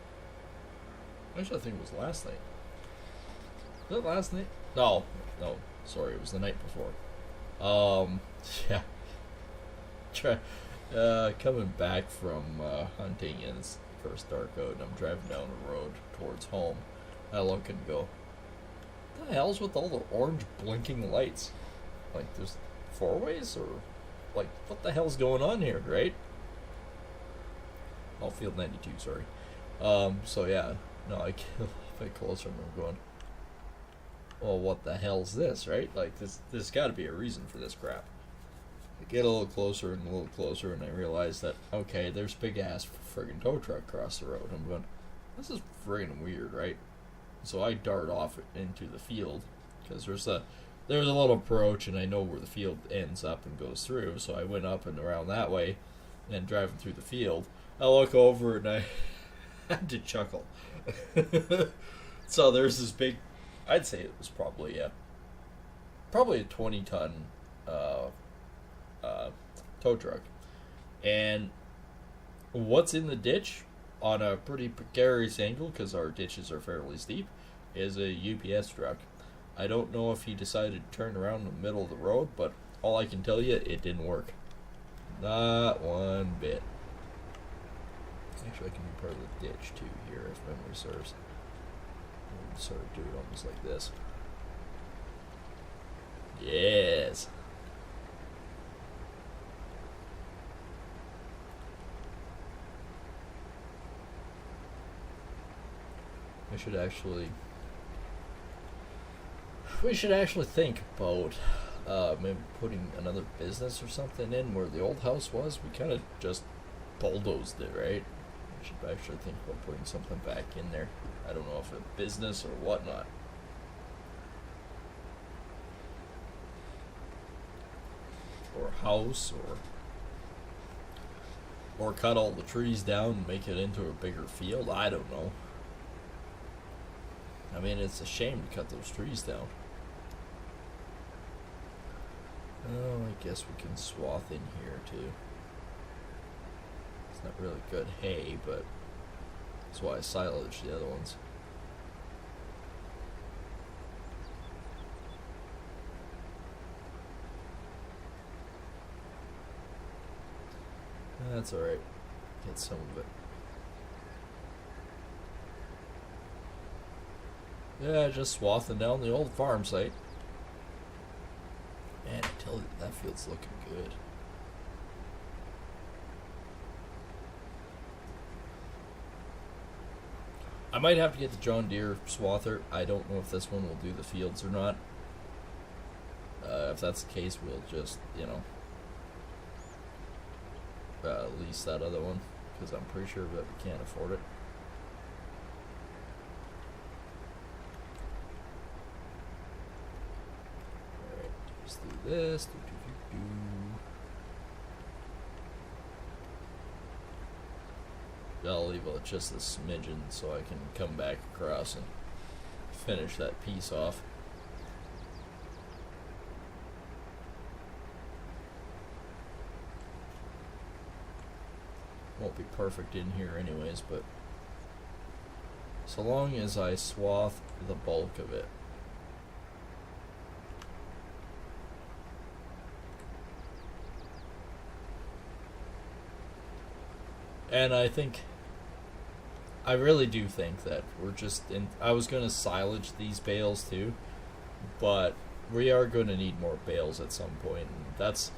I think it was last night. Was it last night? No, sorry, it was the night before. Yeah. Coming back from hunting, and it's the first dark out, and I'm driving down the road towards home. I look and go, what the hell's with all the orange blinking lights? Like, there's 4 ways, or like, what the hell's going on here, right? Oh, field 92, sorry. So yeah, no, I get a little bit closer and I'm going, well, what the hell's this, right? Like, there's got to be a reason for this crap. I get a little closer and a little closer, and I realize that, okay, there's big ass friggin' tow truck across the road. I'm going, this is friggin' weird, right? So I dart off into the field, because there's a little approach, and I know where the field ends up and goes through, so I went up and around that way, and driving through the field, I look over and I had to chuckle. So there's this big, I'd say it was probably a 20-ton tow truck, and what's in the ditch on a pretty precarious angle, because our ditches are fairly steep, is a UPS truck. I don't know if he decided to turn around in the middle of the road, but all I can tell you, it didn't work. Not one bit. Actually, I can be part of the ditch too here, if memory serves. We'll sort of do it almost like this. Yes. We should actually think about maybe putting another business or something in where the old house was. We kind of just bulldozed it, right? We should actually think about putting something back in there. I don't know if a business or whatnot. a house, or cut all the trees down and make it into a bigger field. I don't know. I mean, it's a shame to cut those trees down. Oh, I guess we can swath in here too. It's not really good hay, but that's why I silage the other ones. That's alright. Get some of it. Yeah, just swathing down the old farm site. Man, I tell you, that field's looking good. I might have to get the John Deere swather. I don't know if this one will do the fields or not. If that's the case, we'll just, lease that other one, because I'm pretty sure that we can't afford it. Alright, let's do this. I'll leave it just a smidgen so I can come back across and finish that piece off. Won't be perfect in here anyways, but so long as I swath the bulk of it. And I really do think that we're just in. I was going to silage these bales too, but we are going to need more bales at some point, and that's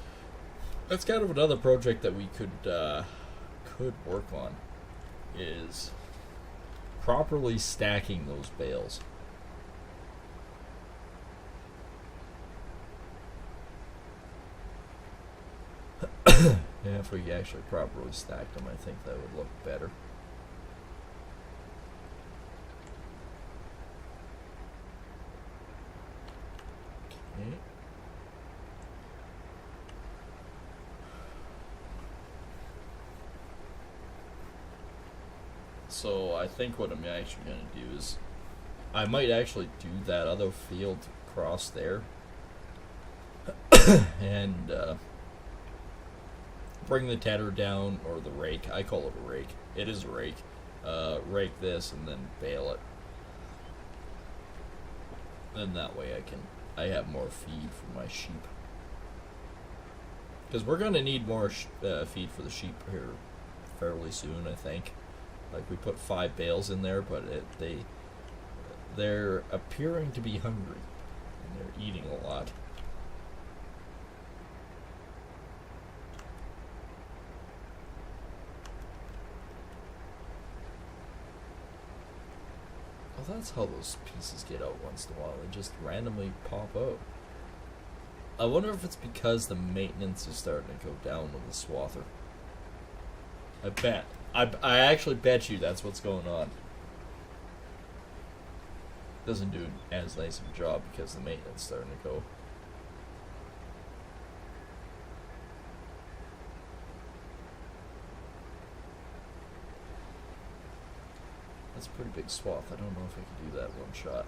kind of another project that we could work on, is properly stacking those bales. Yeah, if we actually properly stacked them, I think that would look better. Okay. So I think what I'm actually going to do is I might actually do that other field across there and bring the tedder down, or the rake. I call it a rake. It is a rake. Rake this and then bale it. Then that way I have more feed for my sheep. Because we're going to need more feed for the sheep here fairly soon, I think. Like, we put 5 bales in there, but they're appearing to be hungry, and they're eating a lot. Well, that's how those pieces get out once in a while. They just randomly pop out. I wonder if it's because the maintenance is starting to go down with the swather. I bet. I actually bet you that's what's going on. Doesn't do as nice of a job because the maintenance is starting to go. That's a pretty big swath. I don't know if I can do that one shot.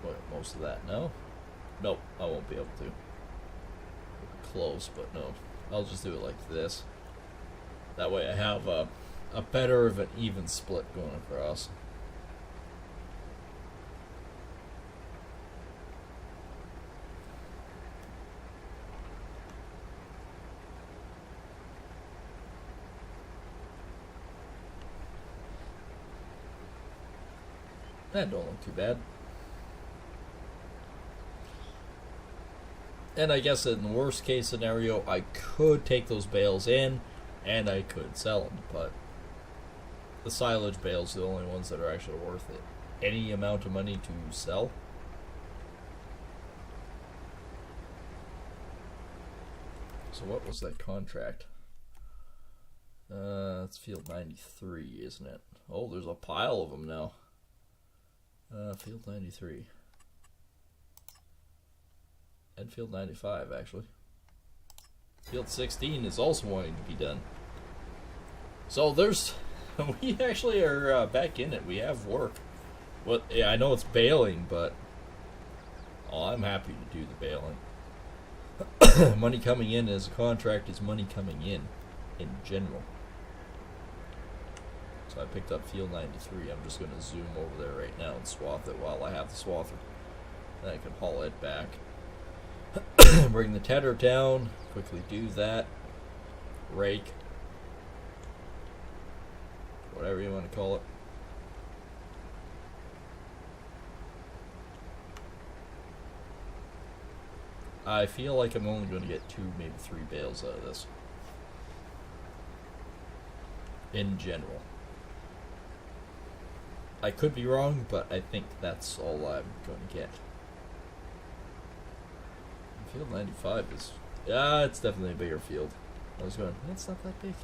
What, most of that? No? Nope, I won't be able to. Close, but no. I'll just do it like this. That way I have a better of an even split going across. That don't look too bad. And I guess in the worst case scenario, I could take those bales in and I could sell them, but the silage bales are the only ones that are actually worth it. Any amount of money to sell. So what was that contract? It's field 93, isn't it? Oh, there's a pile of them now. Field 93. And Field 95, actually. Field 16 is also wanting to be done. So there's... we actually are back in it. We have work. Well, yeah, I know it's baling, but... oh, I'm happy to do the baling. Money coming in as a contract is money coming in general. So I picked up Field 93. I'm just going to zoom over there right now and swath it while I have the swather. Then I can haul it back. Bring the tedder down. Quickly do that. Rake. Whatever you want to call it. I feel like I'm only going to get 2, maybe 3 bales out of this. In general. I could be wrong, but I think that's all I'm going to get. Field 95 is... yeah, it's definitely a bigger field. I was going, it's not that big.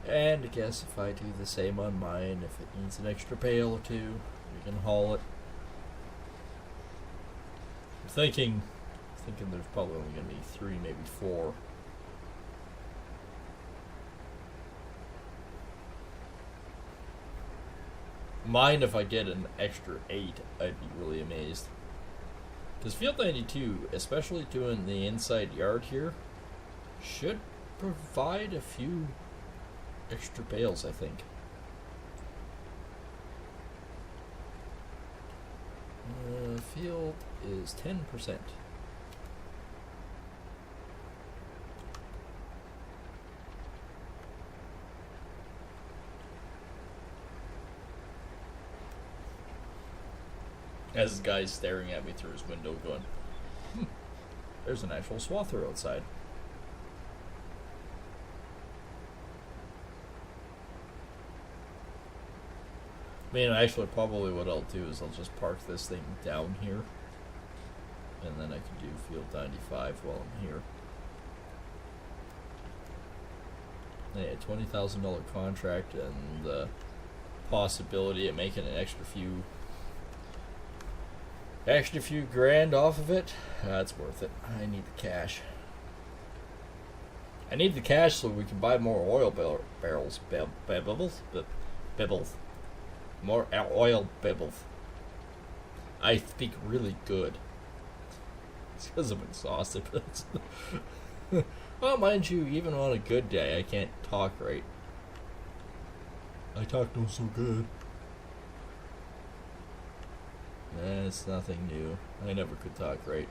And I guess if I do the same on mine, if it needs an extra bale or two, we can haul it. I'm thinking there's probably only going to be 3, maybe 4. Mine, if I get an extra 8, I'd be really amazed. Because Field 92, especially doing the inside yard here, should provide a few extra bales, I think. Field is 10%. As this guy's staring at me through his window going, there's an actual swather outside. I mean, actually, probably what I'll do is I'll just park this thing down here. And then I can do Field 95 while I'm here. Yeah, $20,000 contract and the possibility of making an extra few grand off of it. That's worth it. I need the cash. I need the cash so we can buy more oil barrels. Bibbles. More oil bibbles. I speak really good. It's because I'm exhausted. Well, mind you, even on a good day, I can't talk right. I talk no so good. It's nothing new. I never could talk right.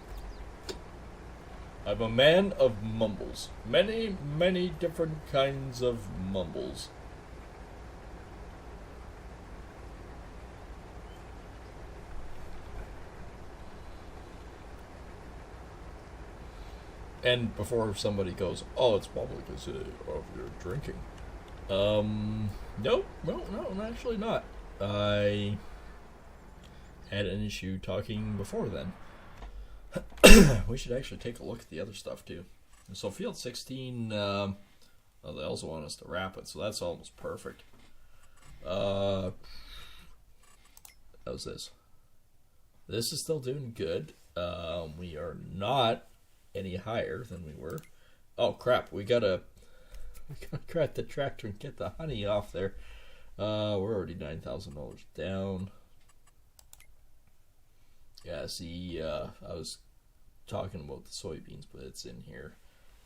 I'm a man of mumbles. Many, many different kinds of mumbles. And before somebody goes, oh, it's probably because of your drinking. No, actually not. I had an issue talking before then. We should actually take a look at the other stuff too. So Field 16, well, they also want us to wrap it, so that's almost perfect. How's this? This is still doing good. We are not any higher than we were. Oh crap, we gotta grab the tractor and get the honey off there. We're already $9,000 down. Yeah, see, I was talking about the soybeans, but it's in here.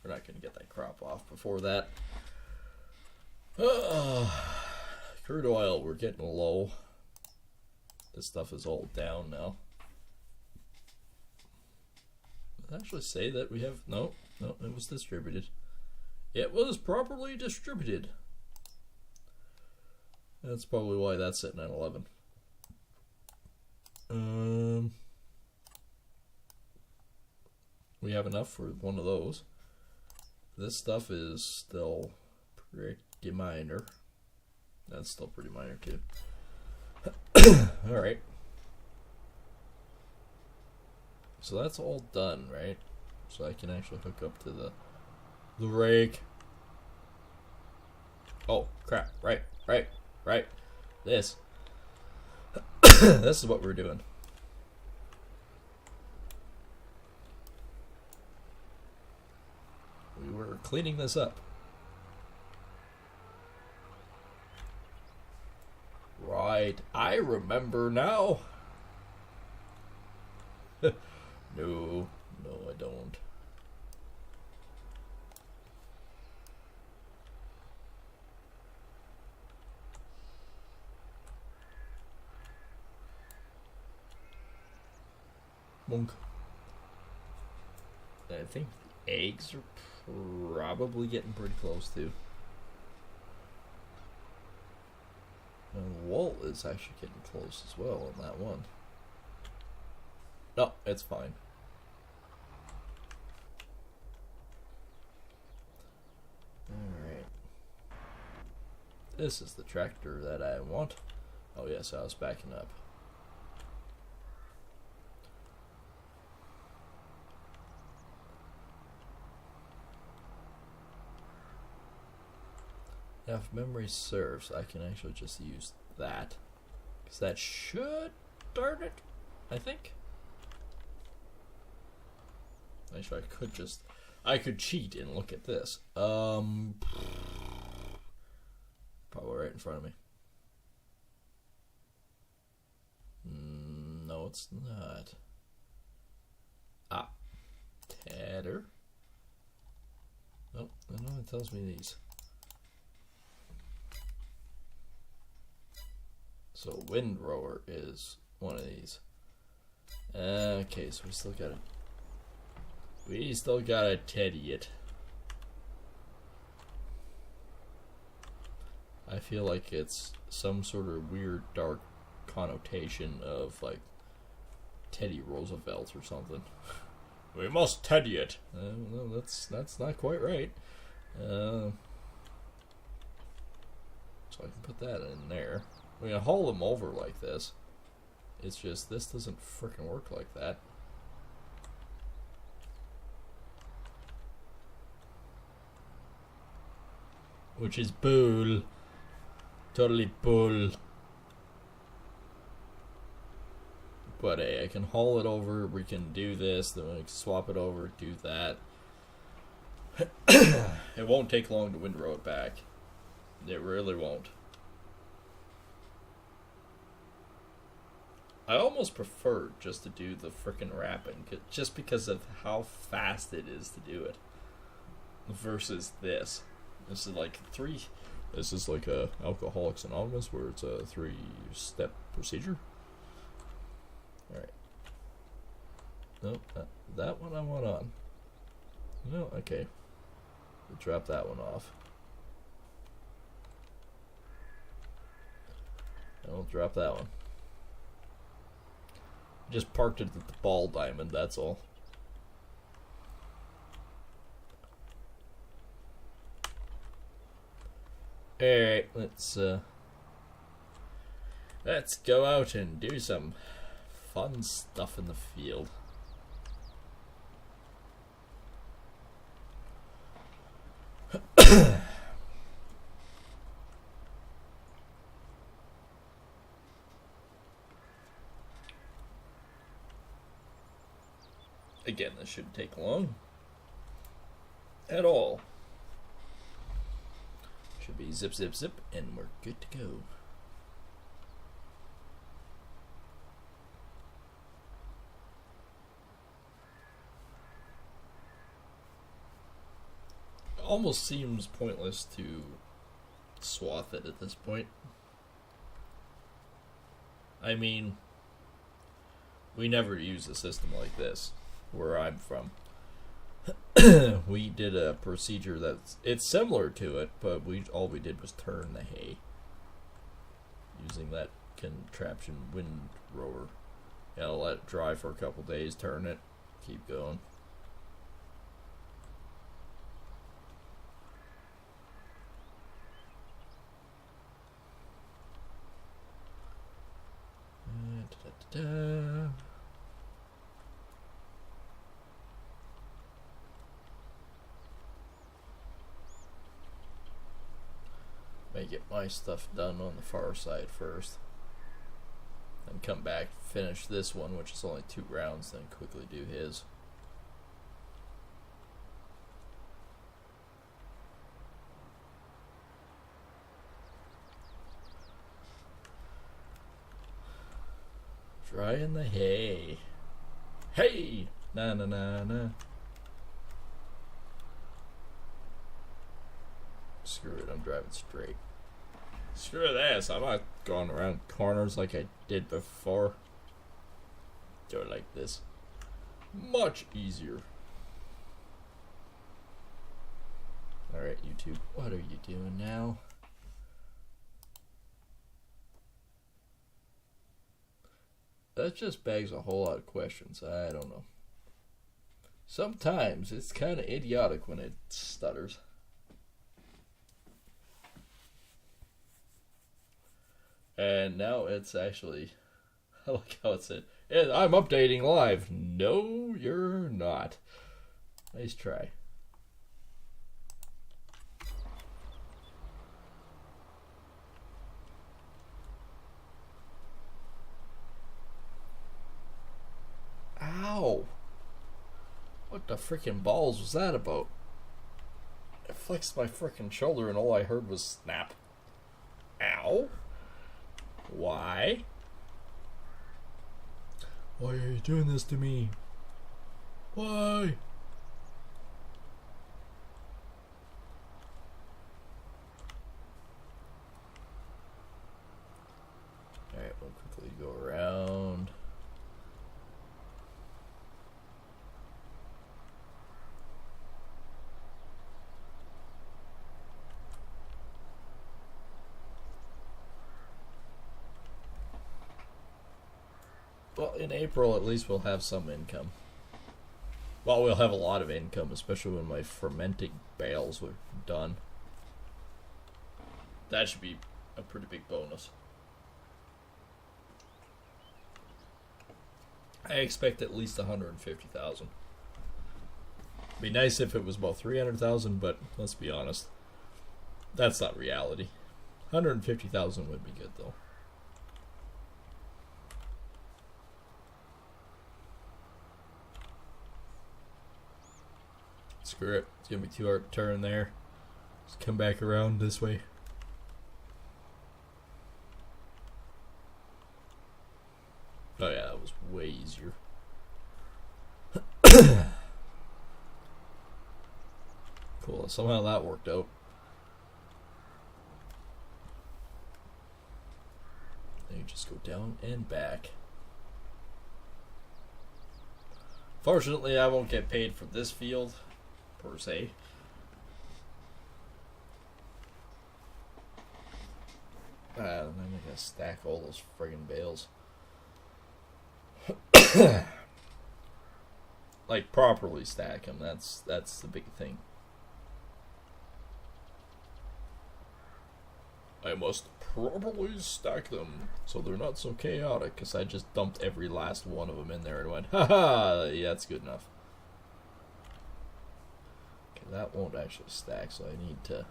We're not gonna get that crop off before that. Crude oil, we're getting low. This stuff is all down now. Did I actually say that we have... No, it was distributed. It was properly distributed. That's probably why that's sitting at 11. We have enough for one of those. This stuff is still pretty minor. That's still pretty minor too. Alright. So that's all done, right? So I can actually hook up to the rake. Oh, crap. Right. This. This is what we're doing. We were cleaning this up. Right. I remember now. No, I don't. Monk. I think the eggs are probably getting pretty close too. And Walt is actually getting close as well on that one. No, it's fine. Alright. This is the tractor that I want. Oh yes, I was backing up. Now, if memory serves, I can actually just use that. Because that should start it, I think. Actually, I could cheat and look at this. Probably right in front of me. No, it's not. Ah. Header. Nope, it only tells me these. So windrower is one of these. Okay, so we still gotta teddy it. I feel like it's some sort of weird dark connotation of like Teddy Roosevelt or something. We must teddy it. No, that's not quite right. So I can put that in there. We can haul them over like this. It's just this doesn't frickin' work like that. Which is bull. Totally bull. But hey, I can haul it over, we can do this, then we can swap it over, do that. It won't take long to windrow it back. It really won't. I almost prefer just to do the frickin' wrapping, just because of how fast it is to do it. Versus this. This is like a Alcoholics Anonymous where it's a 3-step procedure. Alright. Nope, that one I want on. No, okay. We'll drop that one off. And we'll drop that one. Just parked it at the ball diamond, that's all. Alright, let's go out and do some fun stuff in the field. Again, this shouldn't take long at all. Should be zip, zip, zip, and we're good to go. Almost seems pointless to swath it at this point. I mean, we never use a system like this where I'm from. We did a procedure it's similar to it, but all we did was turn the hay using that contraption windrower. Yeah, let it dry for a couple days, turn it, keep going. Da. May get my stuff done on the far side first. Then come back, finish this one, which is only 2 rounds, then quickly do his. Drying the hay. Hey! Na na na na. Screw it, I'm driving straight. Screw this, I'm not going around corners like I did before. Do it like this. Much easier. Alright, YouTube, what are you doing now? That just begs a whole lot of questions. I don't know. Sometimes it's kind of idiotic when it stutters. And now it's actually, I like how it said, I'm updating live. No, you're not. Nice try. Ow! What the freaking balls was that about? I flexed my freaking shoulder and all I heard was snap. Ow! Why? Why are you doing this to me? Why? Alright, we'll quickly go around. Well, in April, at least we'll have some income. Well, we'll have a lot of income, especially when my fermenting bales are done. That should be a pretty big bonus. I expect at least 150,000. Be nice if it was about 300,000, but let's be honest, that's not reality. 150,000 would be good, though. Screw it. It's gonna be too hard to turn there. Just come back around this way. Oh yeah, that was way easier. Cool. Somehow that worked out. Then you just go down and back. Fortunately, I won't get paid for this field, per se. And then I'm gonna stack all those friggin' bales. Like, properly stack them. That's the big thing. I must properly stack them so they're not so chaotic, because I just dumped every last one of them in there and went, haha, yeah, that's good enough. Okay, that won't actually stack, so I need to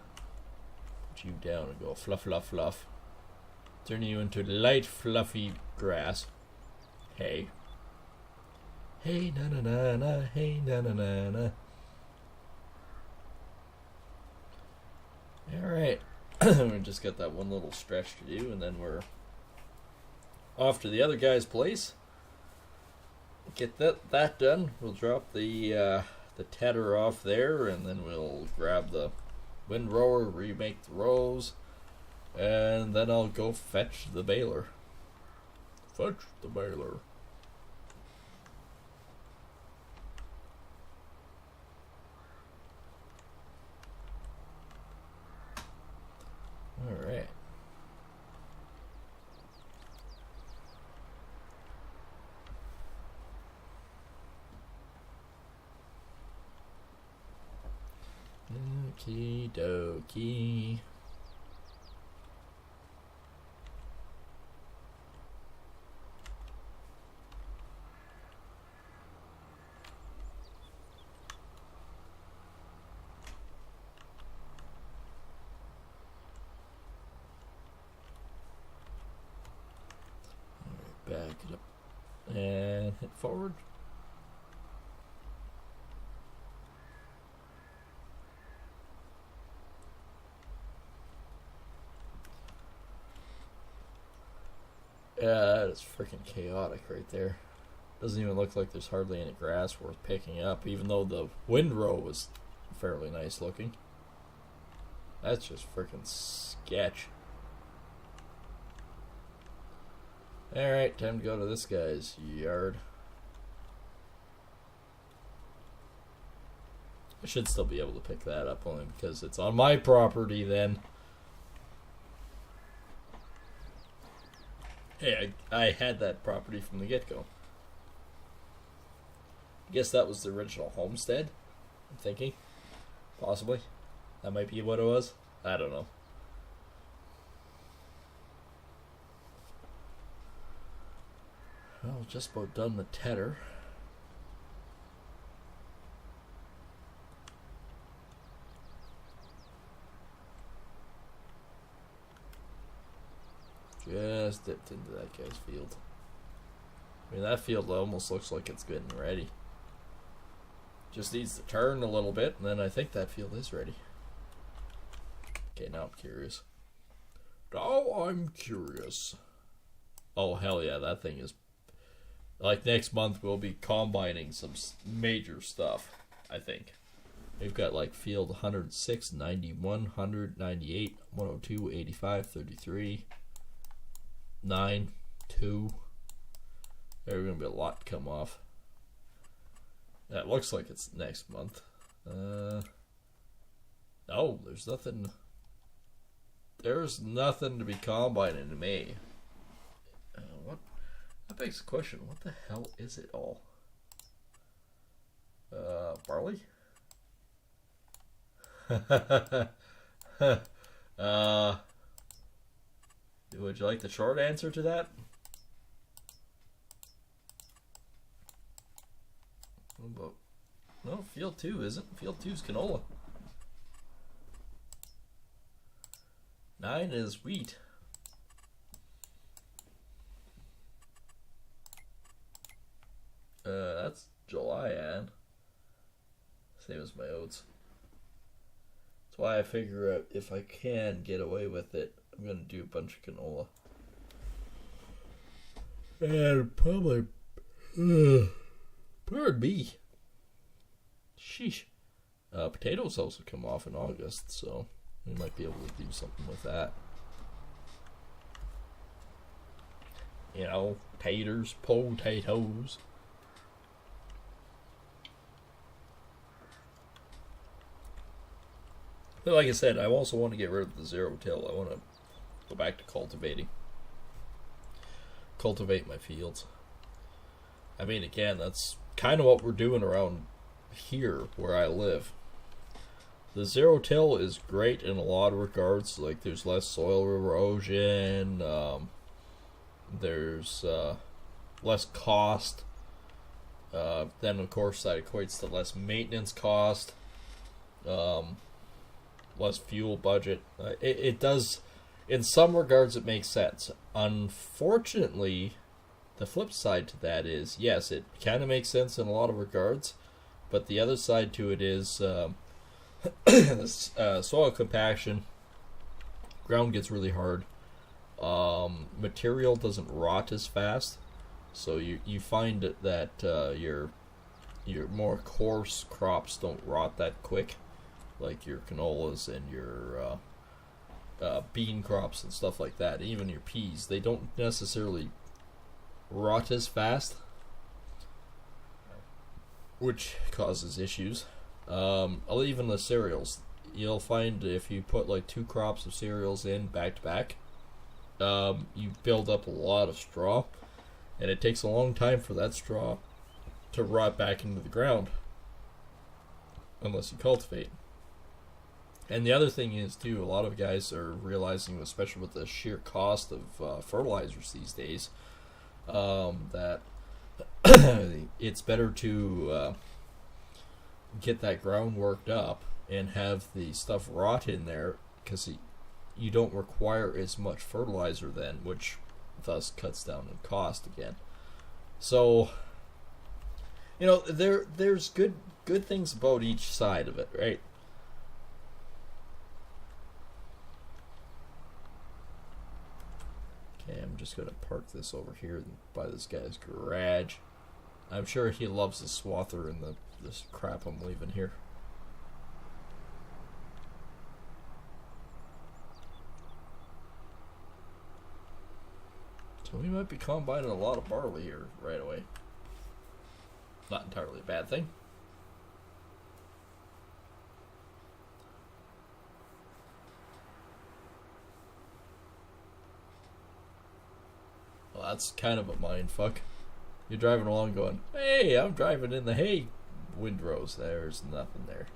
put you down and go fluff, fluff, fluff. Turn you into light, fluffy grass. Hey. Hey, na na na na, hey, na na na na. Alright. We just got that one little stretch to do, and then we're off to the other guy's place. Get that done. We'll drop the tedder off there, and then we'll grab the windrower, remake the rows, and then I'll go fetch the baler. Fetch the baler. Alright. Okie dokie. And hit forward. Yeah, it's freaking chaotic right there. Doesn't even look like there's hardly any grass worth picking up, even though the windrow was fairly nice looking. That's just freaking sketch. Alright, time to go to this guy's yard. I should still be able to pick that up only because it's on my property then. Hey, I had that property from the get-go. I guess that was the original homestead, I'm thinking. Possibly. That might be what it was. I don't know. Well, just about done the tedder. Just dipped into that guy's field. I mean, that field almost looks like it's getting ready. Just needs to turn a little bit, and then I think that field is ready. Okay, now I'm curious. Now I'm curious. Oh, hell yeah, that thing is... Like, next month we'll be combining some major stuff, I think. We've got, like, field 106, 91, 100, 98, 102, 85, 33, 9, 2. There's going to be a lot to come off. That looks like it's next month. No, there's nothing... There's nothing to be combining to me. What? That begs the question, what the hell is it all? Barley? Would you like the short answer to that? No, field 2 isn't. Field 2 is canola. 9 is wheat. That's July, same as my oats. That's why I figure if I can get away with it, I'm gonna do a bunch of canola. And probably, pardon me. Sheesh. Potatoes also come off in August, so we might be able to do something with that. You know, potatoes. But like I said, I also want to get rid of the zero-till. I want to go back to cultivating. Cultivate my fields. I mean, again, that's kind of what we're doing around here where I live. The zero-till is great in a lot of regards. Like, there's less soil erosion. There's less cost. Then, of course, that equates to less maintenance cost. Less fuel budget. It does, in some regards, it makes sense. Unfortunately, the flip side to that is, yes, it kind of makes sense in a lot of regards, but the other side to it is soil compaction. Ground gets really hard. Material doesn't rot as fast, so you find that your more coarse crops don't rot that quick, like your canolas and your bean crops and stuff like that. Even your peas, they don't necessarily rot as fast, which causes issues. Even the cereals, you'll find if you put like 2 crops of cereals in back to back, you build up a lot of straw, and it takes a long time for that straw to rot back into the ground unless you cultivate. And the other thing is, too, a lot of guys are realizing, especially with the sheer cost of fertilizers these days, that it's better to get that ground worked up and have the stuff rot in there, because you don't require as much fertilizer then, which thus cuts down in cost again. So, there's good things about each side of it, right? Okay, I'm just gonna park this over here by this guy's garage. I'm sure he loves the swather and this crap I'm leaving here. So we might be combining a lot of barley here right away. Not entirely a bad thing. Well, that's kind of a mind fuck. You're driving along going, hey, I'm driving in the hay windrows. There's nothing there.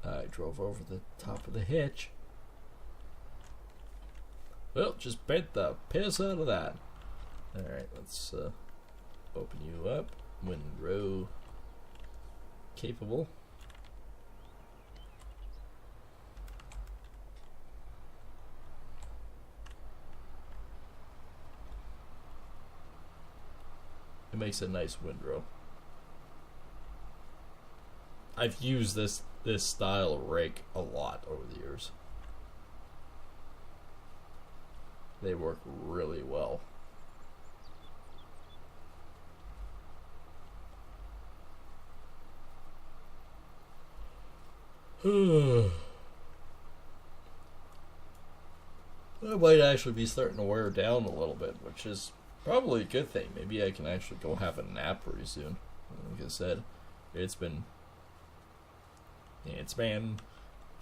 I drove over the top of the hitch. Well, just bent the piss out of that. Alright, let's open you up. Windrow capable. It makes a nice windrow. I've used this style of rake a lot over the years. They work really well. I might actually be starting to wear down a little bit, which is probably a good thing. Maybe I can actually go have a nap pretty soon. Like I said, it's been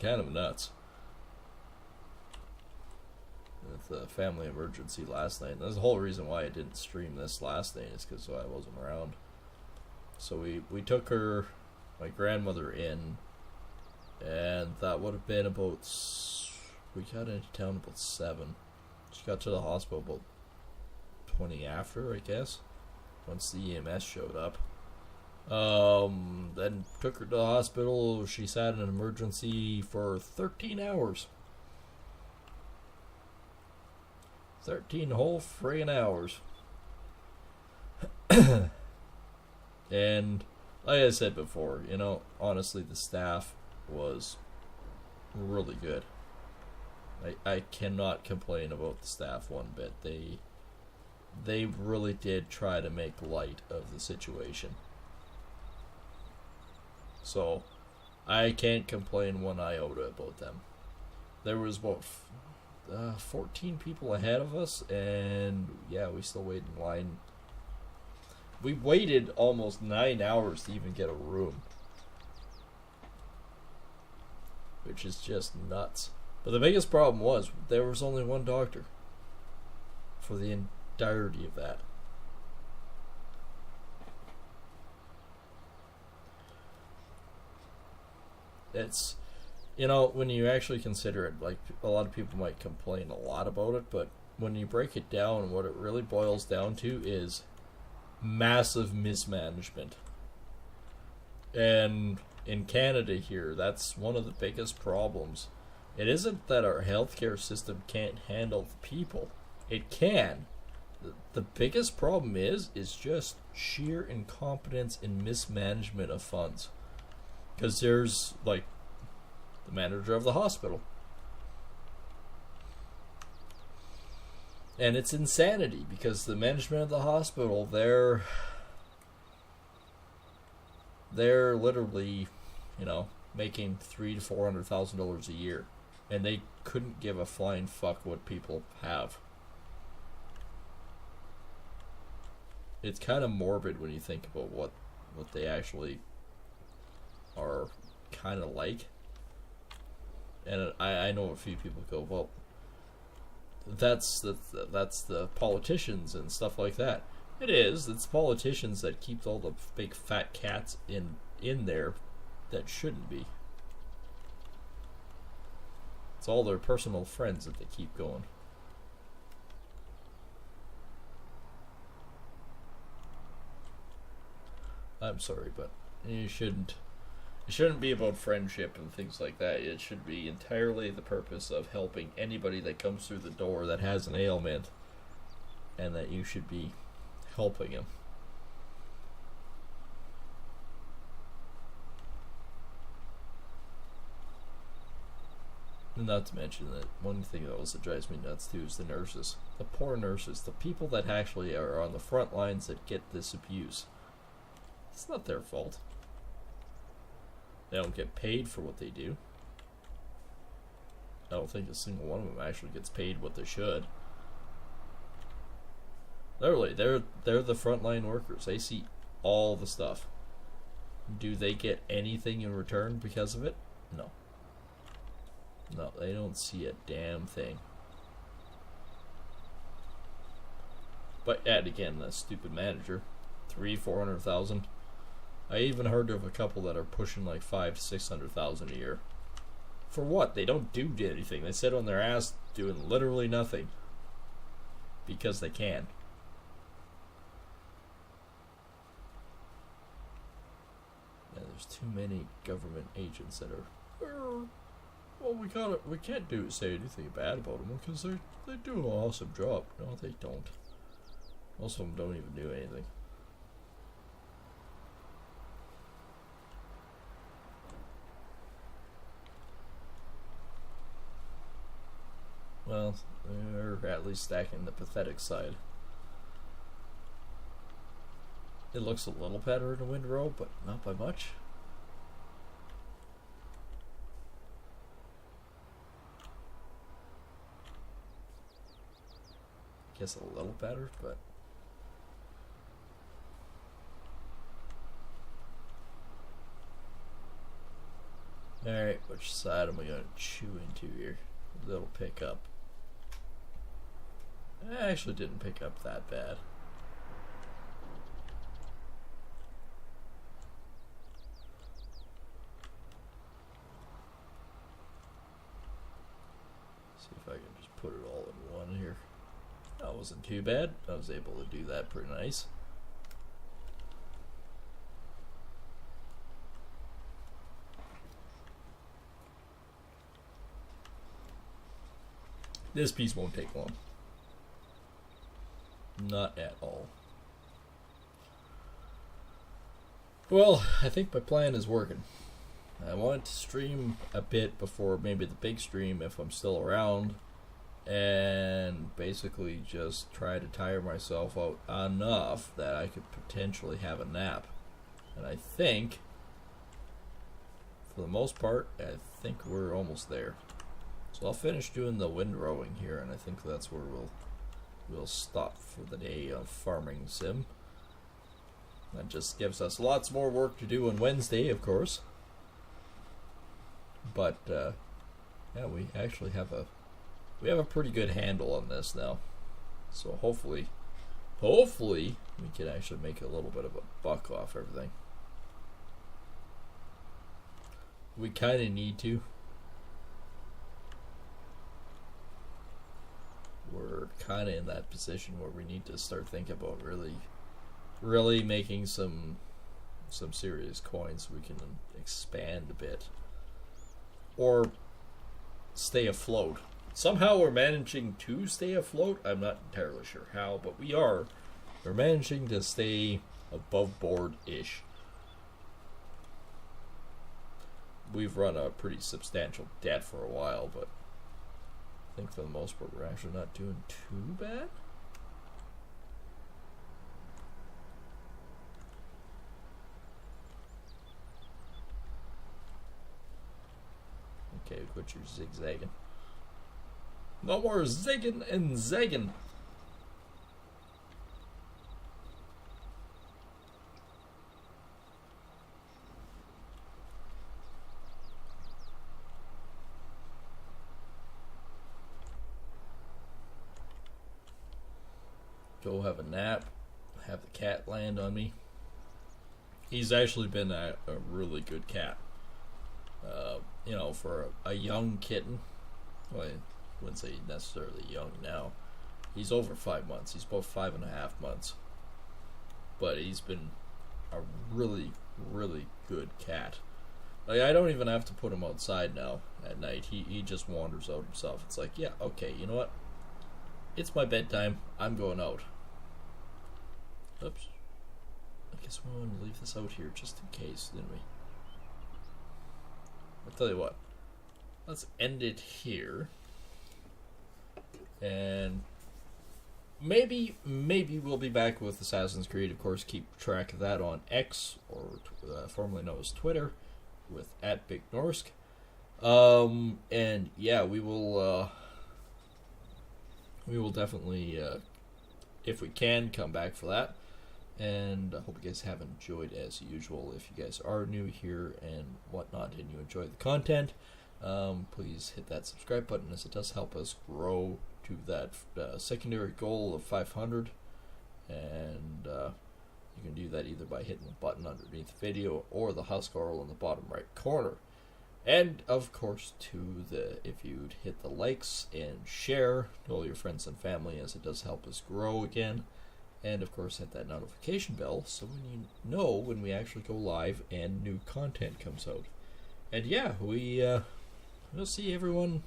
kind of nuts. With the family emergency last night. That's the whole reason why I didn't stream this last night, is because I wasn't around. So we took my grandmother in, and that would have been about, we got into town about 7. She got to the hospital about 20 after, I guess, once the EMS showed up. Then took her to the hospital. She sat in an emergency for 13 hours. 13 whole friggin' hours. And like I said before, honestly, the staff was really good. I cannot complain about the staff one bit. They really did try to make light of the situation. So, I can't complain one iota about them. There was about 14 people ahead of us, and yeah, we still waited in line. We waited almost 9 hours to even get a room, which is just nuts. But the biggest problem was there was only one doctor for the entirety of that. It's, when you actually consider it, like, a lot of people might complain a lot about it, but when you break it down, what it really boils down to is massive mismanagement. And in Canada here, that's one of the biggest problems. It isn't that our healthcare system can't handle the people. It can. The biggest problem is just sheer incompetence and mismanagement of funds. Because there's, like, the manager of the hospital. And it's insanity, because the management of the hospital, they're literally, making $300,000 to $400,000 a year. And they couldn't give a flying fuck what people have. It's kind of morbid when you think about what they actually are kind of like. And I know a few people go, well, that's the politicians and stuff like that. It is. It's politicians that keep all the big fat cats in there that shouldn't be. It's all their personal friends that they keep going. I'm sorry, but you shouldn't It shouldn't be about friendship and things like that. It should be entirely the purpose of helping anybody that comes through the door that has an ailment, and that you should be helping him. And not to mention that one thing that also drives me nuts too is the nurses. The poor nurses, the people that actually are on the front lines that get this abuse. It's not their fault. They don't get paid for what they do. I don't think a single one of them actually gets paid what they should. Literally, they're the frontline workers. They see all the stuff. Do they get anything in return because of it? No. No, they don't see a damn thing. But yet again, that stupid manager, 400,000. I even heard of a couple that are pushing like 500,000 to 600,000 a year. For what? They don't do anything. They sit on their ass doing literally nothing because they can. Yeah, there's too many government agents that are. Well, we can't say anything bad about them because they do an awesome job. No, they don't. Most of them don't even do anything. Well, they're at least stacking the pathetic side. It looks a little better in a windrow, but not by much. Guess a little better, but alright, which side am I going to chew into here? That'll pick up. It actually didn't pick up that bad. See if I can just put it all in one here. That wasn't too bad. I was able to do that pretty nice. This piece won't take long. Not at all. Well, I think my plan is working. I wanted to stream a bit before maybe the big stream if I'm still around, and basically just try to tire myself out enough that I could potentially have a nap. And I think, for the most part, I think we're almost there. So I'll finish doing the windrowing here, and I think that's where we'll stop for the day of farming sim. That just gives us lots more work to do on Wednesday, of course. But yeah, we actually have a pretty good handle on this now. So hopefully we can actually make a little bit of a buck off everything. We kind of need to. We're kind of in that position where we need to start thinking about really making some serious coins so we can expand a bit or stay afloat. Somehow we're managing to stay afloat. I'm not entirely sure how, but we're managing to stay above board-ish. We've run a pretty substantial debt for a while, but I think for the most part we're actually not doing too bad. Okay, quit your zigzagging. No more zigging and zagging. Go have a nap, have the cat land on me. He's actually been a really good cat. You know, for a young kitten, well, I wouldn't say necessarily young now. He's over 5 months. He's about 5.5 months. But he's been a really, really good cat. Like, I don't even have to put him outside now at night. He just wanders out himself. It's like, yeah, okay, you know what? It's my bedtime. I'm going out. Oops. I guess we want to leave this out here just in case, didn't we? I'll tell you what. Let's end it here. And maybe we'll be back with Assassin's Creed. Of course, keep track of that on X, or formerly known as Twitter, with @BigNorsk. And yeah, we will definitely, if we can, come back for that. And I hope you guys have enjoyed as usual. If you guys are new here and whatnot, and you enjoy the content, please hit that subscribe button, as it does help us grow to that secondary goal of 500. And you can do that either by hitting the button underneath the video or the Huscarl in the bottom right corner. And of course, if you'd hit the likes and share to all your friends and family, as it does help us grow again. And of course, hit that notification bell so when you know when we actually go live and new content comes out. And yeah, we'll see everyone